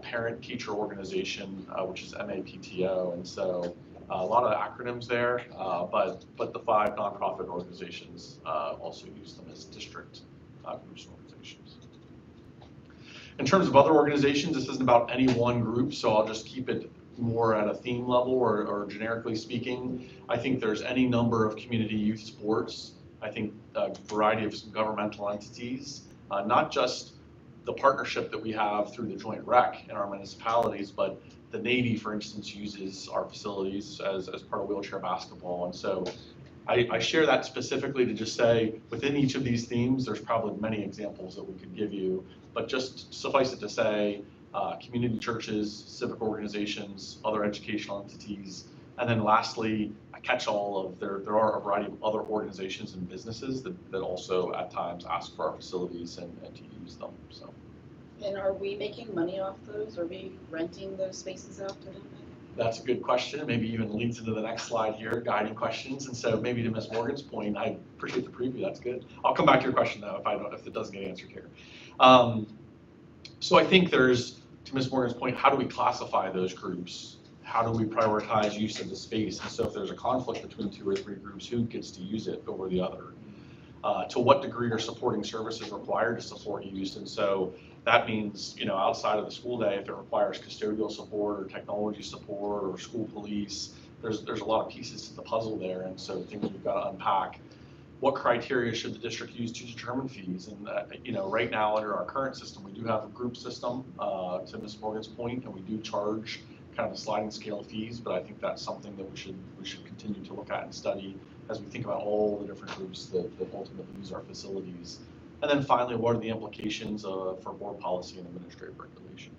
Parent Teacher Organization, which is MAPTO. And so a lot of acronyms there, but the 5 nonprofit organizations also use them as district groups and organizations. In terms of other organizations, this isn't about any one group, so I'll just keep it more at a theme level or generically speaking. I think there's any number of community youth sports. I think a variety of some governmental entities, not just the partnership that we have through the Joint Rec in our municipalities, but the Navy, for instance, uses our facilities as part of wheelchair basketball. And so I share that specifically to just say, within each of these themes, there's probably many examples that we could give you, but just suffice it to say, community churches, civic organizations, other educational entities, and then lastly, a catch-all of there are a variety of other organizations and businesses that also at times ask for our facilities and to use them. So. And are we making money off those? Are we renting those spaces out to them? That's a good question. Maybe even leads into the next slide here, guiding questions. And so maybe to Ms. Morgan's point, I appreciate the preview. That's good. I'll come back to your question though if it doesn't get answered here. So I think there's, to Ms. Morgan's point, how do we classify those groups? How do we prioritize use of the space? And so if there's a conflict between 2 or 3 groups, who gets to use it over the other? To what degree are supporting services required to support use? And so that means, outside of the school day, if it requires custodial support or technology support or school police, there's a lot of pieces to the puzzle there. And so things we've got to unpack. what criteria should the district use to determine fees? And, right now, under our current system, we do have a group system, to Ms. Morgan's point, and we do charge kind of a sliding scale fees, but I think that's something that we should continue to look at and study as we think about all the different groups that ultimately use our facilities. And then finally, what are the implications for board policy and administrative regulation?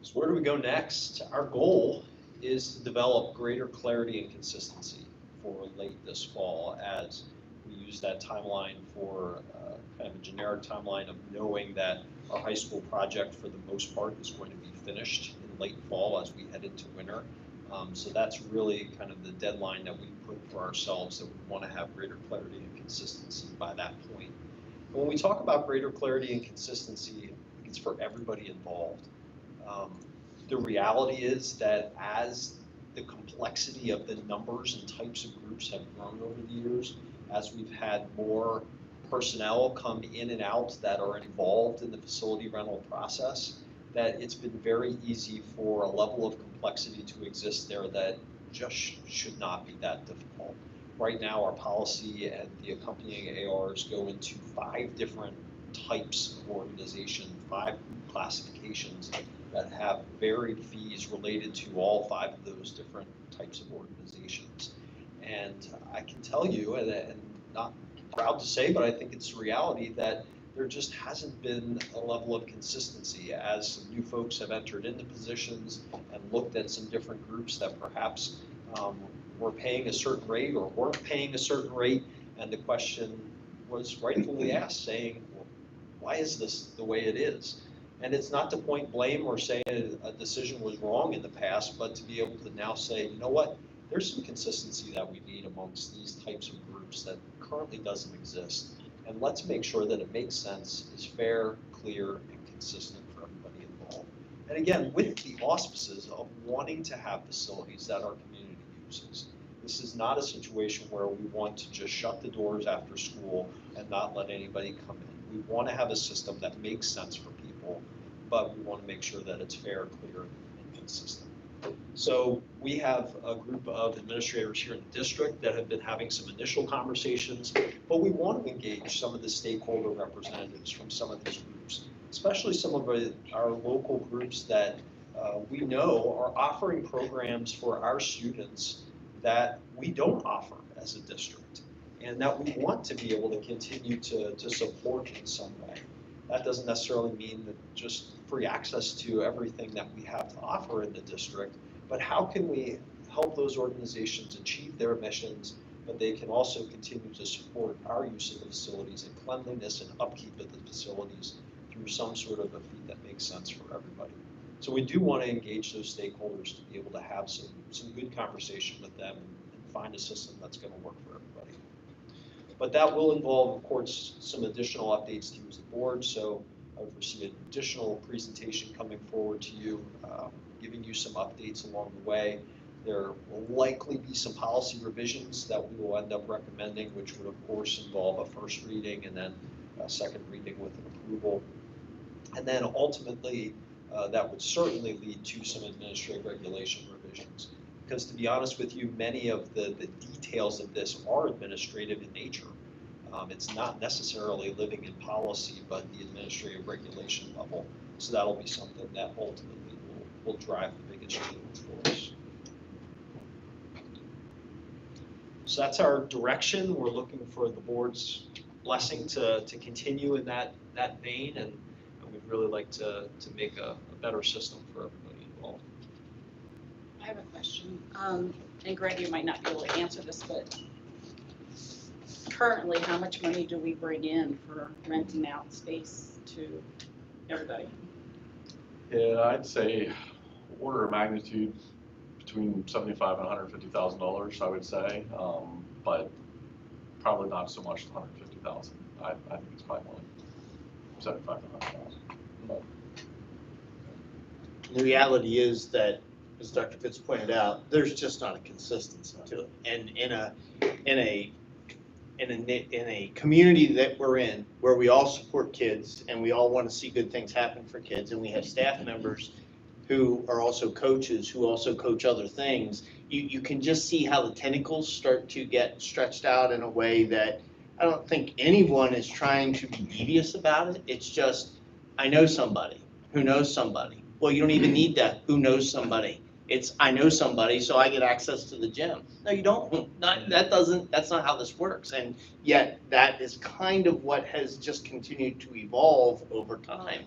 So where do we go next? Our goal is to develop greater clarity and consistency for late this fall as we use that timeline for kind of a generic timeline of knowing that our high school project for the most part is going to be finished in late fall as we head into winter. So that's really kind of the deadline that we put for ourselves, that we want to have greater clarity and consistency by that point. And when we talk about greater clarity and consistency, I think it's for everybody involved. The reality is that as the complexity of the numbers and types of groups have grown over the years, as we've had more personnel come in and out that are involved in the facility rental process, that it's been very easy for a level of complexity to exist there that just should not be that difficult. Right now, our policy and the accompanying ARs go into 5 different types of organization, 5 classifications that have varied fees related to all 5 of those different types of organizations. And I can tell you, and not proud to say, but I think it's a reality, that there just hasn't been a level of consistency as some new folks have entered into positions and looked at some different groups that perhaps were paying a certain rate or weren't paying a certain rate. And the question was rightfully asked, saying, well, why is this the way it is? And it's not to point blame or say a decision was wrong in the past, but to be able to now say, you know what, there's some consistency that we need amongst these types of groups that currently doesn't exist. And let's make sure that it makes sense, is fair, clear, and consistent for everybody involved. And again, with the auspices of wanting to have facilities that our community uses. This is not a situation where we want to just shut the doors after school and not let anybody come in. We want to have a system that makes sense for people, but we want to make sure that it's fair, clear, and consistent. So we have a group of administrators here in the district that have been having some initial conversations, but we want to engage some of the stakeholder representatives from some of these groups, especially some of our local groups that we know are offering programs for our students that we don't offer as a district, and that we want to be able to continue to support in some way. That doesn't necessarily mean that just free access to everything that we have to offer in the district, but how can we help those organizations achieve their missions, but they can also continue to support our use of the facilities and cleanliness and upkeep of the facilities through some sort of a fee that makes sense for everybody. So we do want to engage those stakeholders to be able to have some good conversation with them and find a system that's going to work for everybody. But that will involve, of course, some additional updates to you as a board. So I would foresee an additional presentation coming forward to you, giving you some updates along the way. There will likely be some policy revisions that we will end up recommending, which would, of course, involve a first reading and then a second reading with an approval. And then ultimately, that would certainly lead to some administrative regulation revisions. Because to be honest with you, many of the details of this are administrative in nature. It's not necessarily living in policy, but the administrative regulation level. So that'll be something that ultimately will drive the biggest change for us. So that's our direction. We're looking for the board's blessing to continue in that vein, and we'd really like to make a better system for everybody involved. I have a question. And Greg, you might not be able to answer this, but currently, how much money do we bring in for renting out space to everybody? Yeah, I'd say order of magnitude between $75,000 and $150,000, I would say, but probably not so much as $150,000. I think it's probably more like $75,000 to $100,000. The reality is that, as Dr. Fitz pointed out, there's just not a consistency to it. And in a community that we're in, where we all support kids and we all want to see good things happen for kids, and we have staff members who are also coaches, who also coach other things, you can just see how the tentacles start to get stretched out in a way that I don't think anyone is trying to be devious about it. It's just, I know somebody who knows somebody. Well, you don't even need that, who knows somebody. It's, I know somebody, so I get access to the gym. No, you don't. That's not how this works. And yet, that is kind of what has just continued to evolve over time.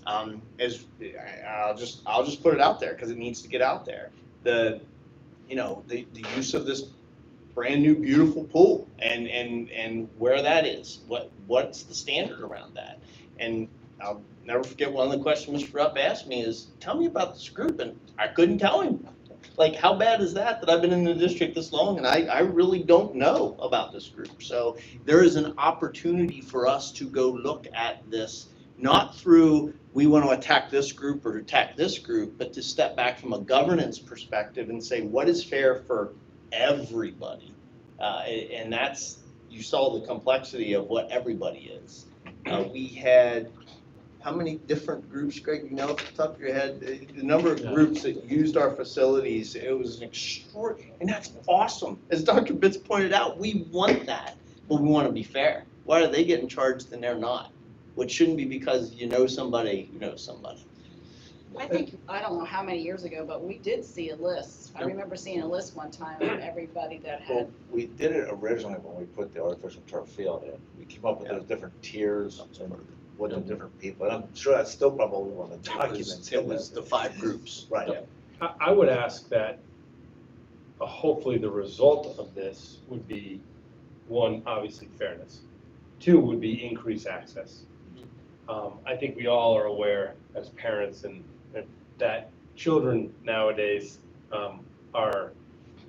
I'll just put it out there because it needs to get out there. The use of this brand new beautiful pool and where that is, what's the standard around that? And I'll never forget one of the questions Mr. Rupp asked me is, tell me about this group, and I couldn't tell him. Like, how bad is that I've been in the district this long and I really don't know about this group? So there is an opportunity for us to go look at this, not through we want to attack this group or attack this group, but to step back from a governance perspective and say, what is fair for everybody? And that's, you saw the complexity of what everybody is. We had, how many different groups, Greg, you know off the top of your head? The number of groups that used our facilities, it was an extraordinary, and that's awesome. As Dr. Bitts pointed out, we want that, but we want to be fair. Why are they getting charged and they're not? Which shouldn't be because you know somebody who knows somebody. I think, I don't know how many years ago, but we did see a list. I remember seeing a list one time of everybody that had. Well, we did it originally when we put the artificial turf field in. We came up with those different tiers and what the different people, and I'm sure that's still probably one of the documents. It was the 5 groups. Right. I would ask that hopefully the result of this would be, 1, obviously fairness. 2 would be increased access. I think we all are aware as parents and that children nowadays are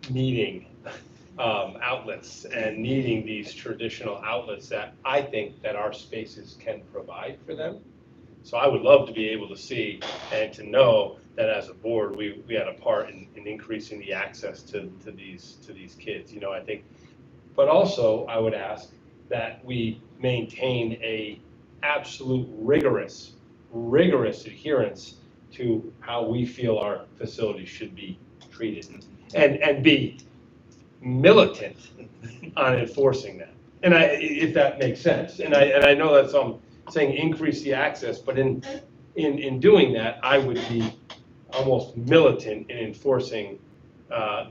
needing outlets and needing these traditional outlets that I think that our spaces can provide for them. So I would love to be able to see and to know that as a board we had a part in increasing the access to these kids. You know, I think, but also I would ask that we maintain a absolute rigorous adherence to how we feel our facilities should be treated and be militant on enforcing that. And if that makes sense. And I know that's saying increase the access, but in doing that, I would be almost militant in enforcing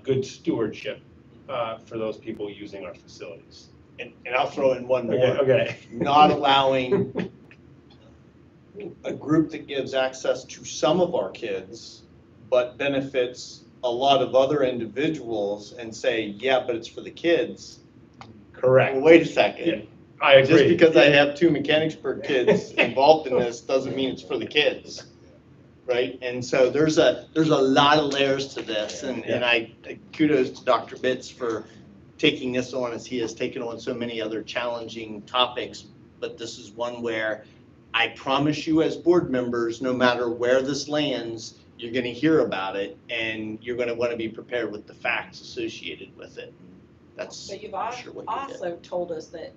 good stewardship for those people using our facilities. And I'll throw in one more. Okay. Not allowing a group that gives access to some of our kids, but benefits a lot of other individuals and say, yeah, but it's for the kids. Correct. Well, wait a second. Yeah, I agree. Just because I have 2 Mechanicsburg kids involved in this doesn't mean it's for the kids. Right? And so there's a lot of layers to this, and I kudos to Dr. Bitts for taking this on as he has taken on so many other challenging topics, but this is one where I promise you as board members, no matter where this lands, you're going to hear about it and you're going to want to be prepared with the facts associated with it. That's But you've sure what you did. also told us that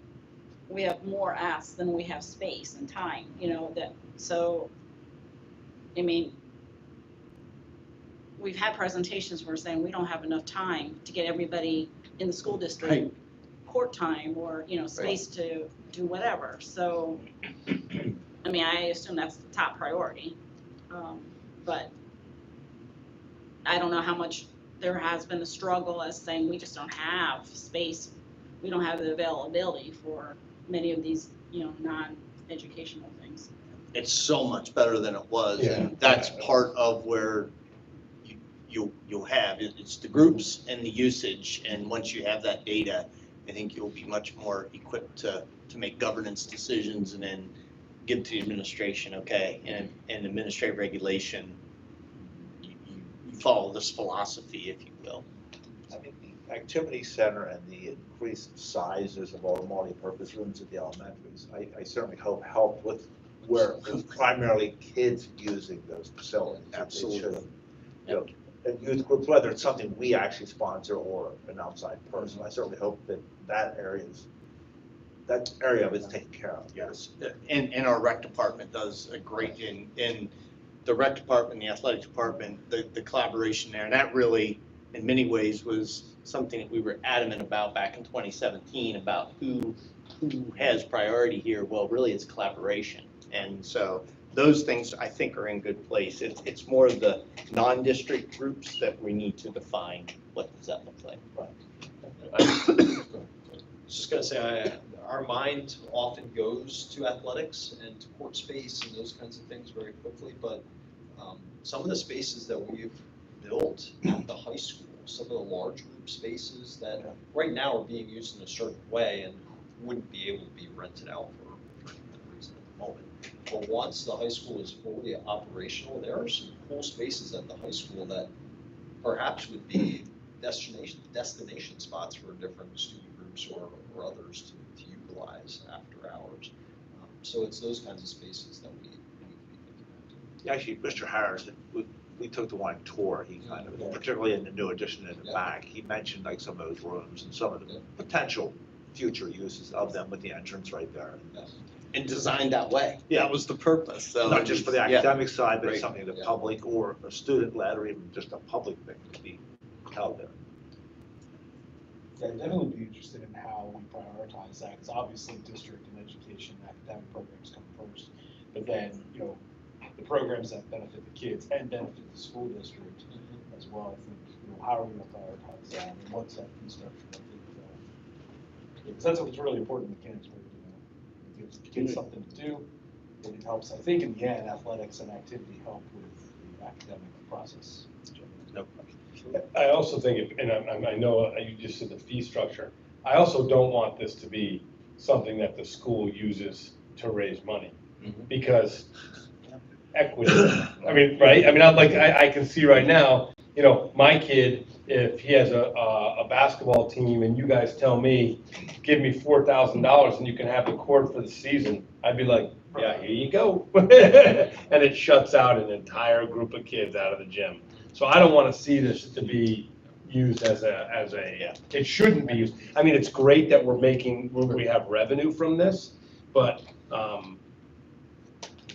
we have more asks than we have space and time, you know, that, so, I mean, we've had presentations where we're saying we don't have enough time to get everybody in the school district Right. court time or, you know, space to do whatever. So, I mean, I assume that's the top priority. But I don't know how much there has been a struggle as saying we just don't have space. We don't have the availability for many of these, you know, non-educational things. It's so much better than it was, Yeah. and that's part of where you'll have, it's the groups and the usage, and once you have that data, I think you'll be much more equipped to make governance decisions and then give to the administration, okay, and administrative regulation, you follow this philosophy, if you will. I think the activity center and the increased sizes of all the multi-purpose rooms at the elementaries, I certainly hope help with where there's primarily kids using those facilities. Absolutely. You know, and youth groups, whether it's something we actually sponsor or an outside person, I certainly hope that area of it's taken care of. Yes, and our rec department does a great in the rec department, the athletic department, the collaboration there. And that really, in many ways, was something that we were adamant about back in 2017 about who has priority here. Well, really, it's collaboration. And so those things, I think, are in good place. It's more of the non-district groups that we need to define what does that look like. Just gonna say, our mind often goes to athletics and to court space and those kinds of things very quickly, but some of the spaces that we've built at the high school, some of the large group spaces that right now are being used in a certain way and wouldn't be able to be rented out for any reason at the moment. But once the high school is fully operational, there are some cool spaces at the high school that perhaps would be destination spots for different student groups or others to utilize after hours. So it's those kinds of spaces that we need to be thinking about. Yeah, actually, Mr. Harris, we took the one tour, he kind of, particularly in the new addition in the back, he mentioned like some of those rooms and some of the potential future uses of them with the entrance right there. And designed that way. That was the purpose. So Not just for the academic side, but it's Right. something the public or a student led or even just a public thing to be held there. Yeah, I'd definitely be interested in how we prioritize that, because obviously district and education, academic programs come first. But then, you know, the programs that benefit the kids and benefit the school district as well, I think, you know, how are we gonna prioritize that and what's that fee structure? I think, because that's what's really important in Mechanicsburg, you know, it gives the kids something to do, and it helps, I think, in the end, athletics and activity help with the academic process. No question. I also think, and I know you just said the fee structure, I also don't want this to be something that the school uses to raise money, because equity, I mean, right, I mean, I can see right now, you know, my kid, if he has a basketball team and you guys tell me, give me $4,000 and you can have the court for the season, I'd be like, yeah, here you go. And it shuts out an entire group of kids out of the gym. So I don't want to see this to be used as a, it shouldn't be used. I mean, it's great that we have revenue from this, but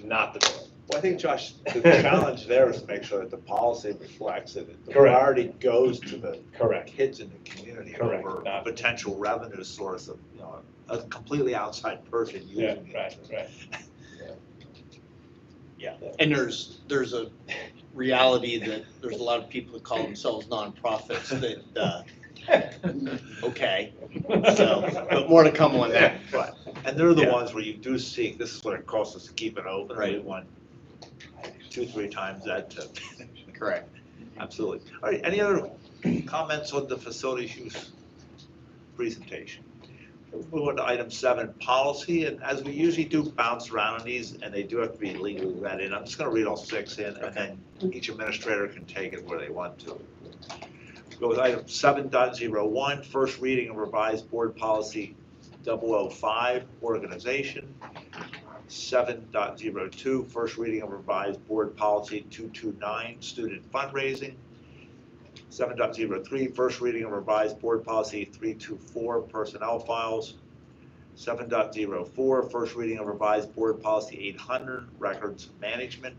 not the goal. Well, I think, Josh, the challenge there is to make sure that the policy reflects it. The Correct. priority goes to the Correct. kids in the community Correct. over a Not- potential revenue source of, you know, a completely outside person Yeah, using it. right. Yeah, and there's a reality that there's a lot of people that call themselves nonprofits that, okay, so, but more to come on that. Right, and they're the Yeah. ones where you do seek, this is what it costs us to keep it open. Right. We want 2-3 times that to. Correct. Absolutely. All right, any other comments on the facilities use presentation? Move on to item 7, policy, and as we usually do, bounce around on these, and they do have to be legally read in. I'm just gonna read all 6 in, and then each administrator can take it where they want to. Go with item 7.01, first reading of revised board policy 005, organization. 7.02, first reading of revised board policy 229, student fundraising. 7.03, first reading of revised board policy 324, personnel files. 7.04, first reading of revised board policy 800, records management.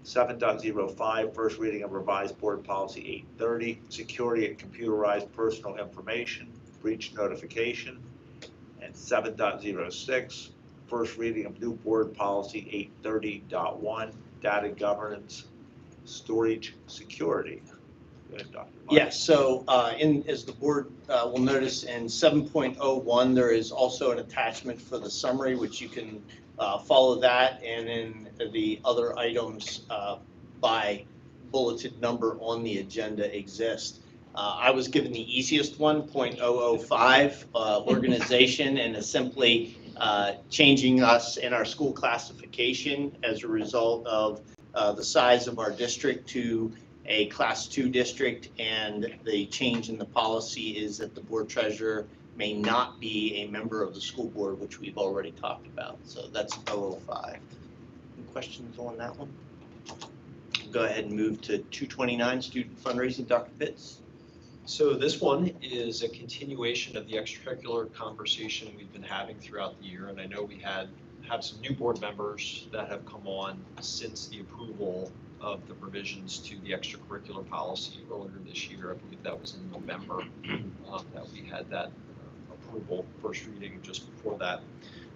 7.05, first reading of revised board policy 830, security and computerized personal information, breach notification. And 7.06, first reading of new board policy 830.1, data governance, storage, security. Go ahead, Dr. Meyer. Yes, so as the board will notice in 7.01, there is also an attachment for the summary, which you can follow that, and then the other items by bulleted number on the agenda exist. I was given the easiest one, 0.005, organization, and is simply changing us in our school classification as a result of the size of our district to a class 2 district, and the change in the policy is that the board treasurer may not be a member of the school board, which we've already talked about. So that's 005. Any questions on that one? Go ahead and move to 229, student fundraising, Dr. Pitts. So this one is a continuation of the extracurricular conversation we've been having throughout the year, and I know we had have some new board members that have come on since the approval of the revisions to the extracurricular policy earlier this year. I believe that was in November that we had that approval, first reading just before that.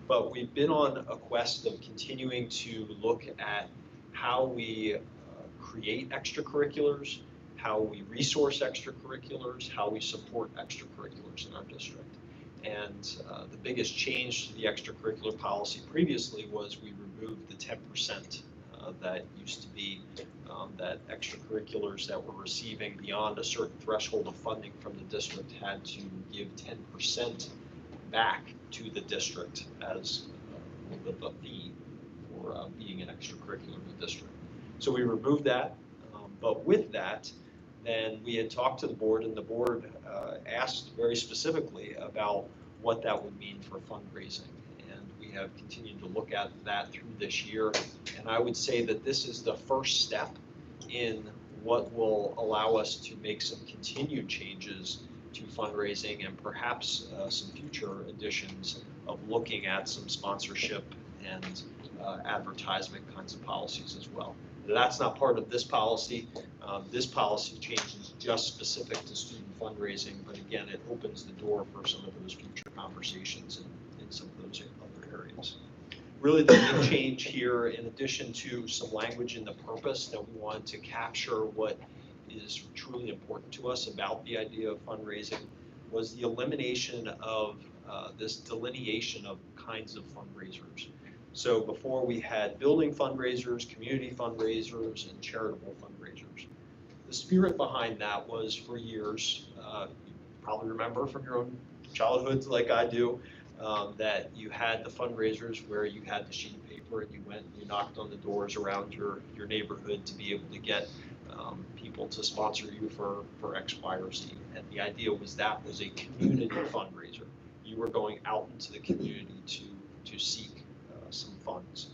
But we've been on a quest of continuing to look at how we create extracurriculars, how we resource extracurriculars, how we support extracurriculars in our district. And the biggest change to the extracurricular policy previously was we removed the 10% that used to be that extracurriculars that were receiving beyond a certain threshold of funding from the district had to give 10% back to the district as a fee for being an extracurricular in the district. So we removed that, but with that, then we had talked to the board, and the board asked very specifically about what that would mean for fundraising. And we have continued to look at that through this year. And I would say that this is the first step in what will allow us to make some continued changes to fundraising and perhaps some future additions of looking at some sponsorship and advertisement kinds of policies as well. That's not part of this policy. This policy change is just specific to student fundraising, but again, it opens the door for some of those future conversations in some of those other areas. Really, the big change here, in addition to some language in the purpose that we wanted to capture what is truly important to us about the idea of fundraising, was the elimination of this delineation of kinds of fundraisers. So before we had building fundraisers, community fundraisers, and charitable fundraisers. The spirit behind that was for years, you probably remember from your own childhoods like I do, that you had the fundraisers where you had the sheet of paper and you went and you knocked on the doors around your neighborhood to be able to get people to sponsor you for X, Y, or Z. And the idea was that was a community fundraiser. You were going out into the community to seek some funds.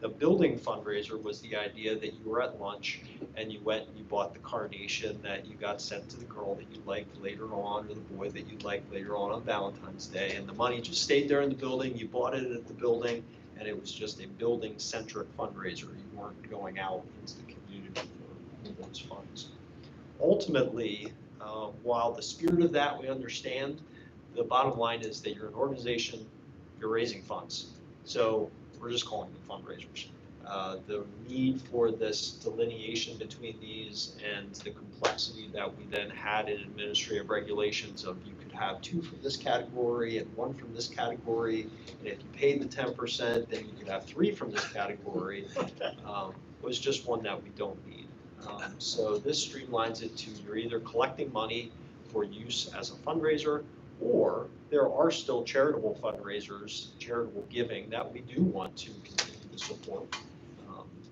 The building fundraiser was the idea that you were at lunch and you went and you bought the carnation that you got sent to the girl that you liked later on, or the boy that you liked later on Valentine's Day, and the money just stayed there in the building. You bought it at the building, and it was just a building-centric fundraiser. You weren't going out into the community for those funds. Ultimately, while the spirit of that we understand, the bottom line is that you're an organization, you're raising funds. So we're just calling them fundraisers. The need for this delineation between these and the complexity that we then had in administrative regulations of you could have 2 from this category and 1 from this category, and if you paid the 10%, then you could have 3 from this category, was just one that we don't need. So this streamlines it to you're either collecting money for use as a fundraiser, or there are still charitable fundraisers, charitable giving that we do want to continue to support.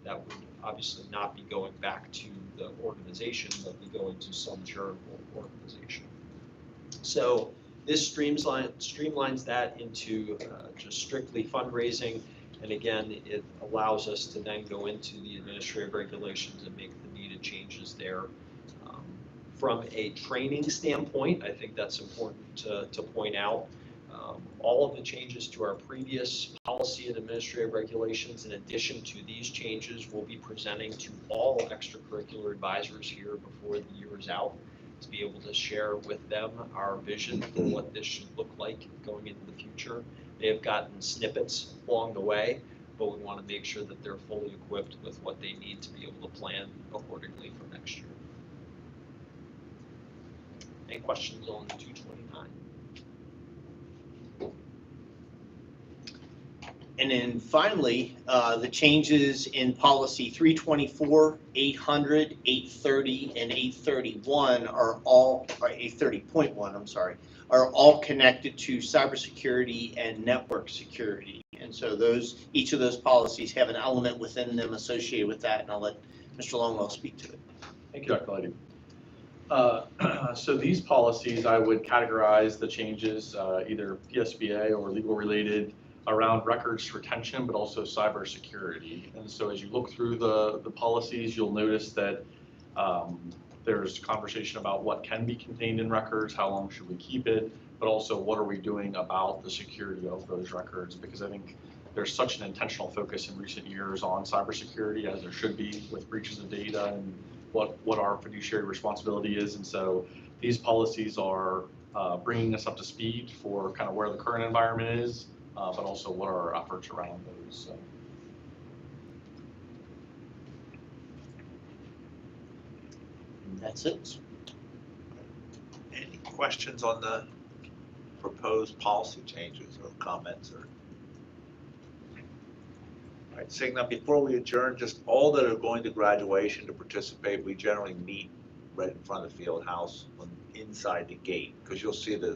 That would obviously not be going back to the organization, but be going to some charitable organization. So this streamlines that into just strictly fundraising. And again, it allows us to then go into the administrative regulations and make the needed changes there. From a training standpoint, I think that's important to point out. All of the changes to our previous policy and administrative regulations, in addition to these changes, we'll be presenting to all extracurricular advisors here before the year is out, to be able to share with them our vision for what this should look like going into the future. They have gotten snippets along the way, but we want to make sure that they're fully equipped with what they need to be able to plan accordingly for next year. Any questions on 229? And then finally, the changes in policy 324, 800, 830, and 831 are all, or 830.1, I'm sorry, are all connected to cybersecurity and network security. And so each of those policies have an element within them associated with that, and I'll let Mr. Longwell speak to it. Thank you, Dr. Leidy. So these policies, I would categorize the changes either PSBA or legal related around records retention, but also cybersecurity. And so as you look through the policies, you'll notice that there's conversation about what can be contained in records, how long should we keep it, but also what are we doing about the security of those records, because I think there's such an intentional focus in recent years on cybersecurity, as there should be with breaches of data and what our fiduciary responsibility is. And so these policies are bringing us up to speed for kind of where the current environment is, but also what are our efforts around those. So. That's it. Any questions on the proposed policy changes or comments or? All right, seeing that, before we adjourn, just all that are going to graduation to participate, we generally meet right in front of the field house inside the gate, because you'll see the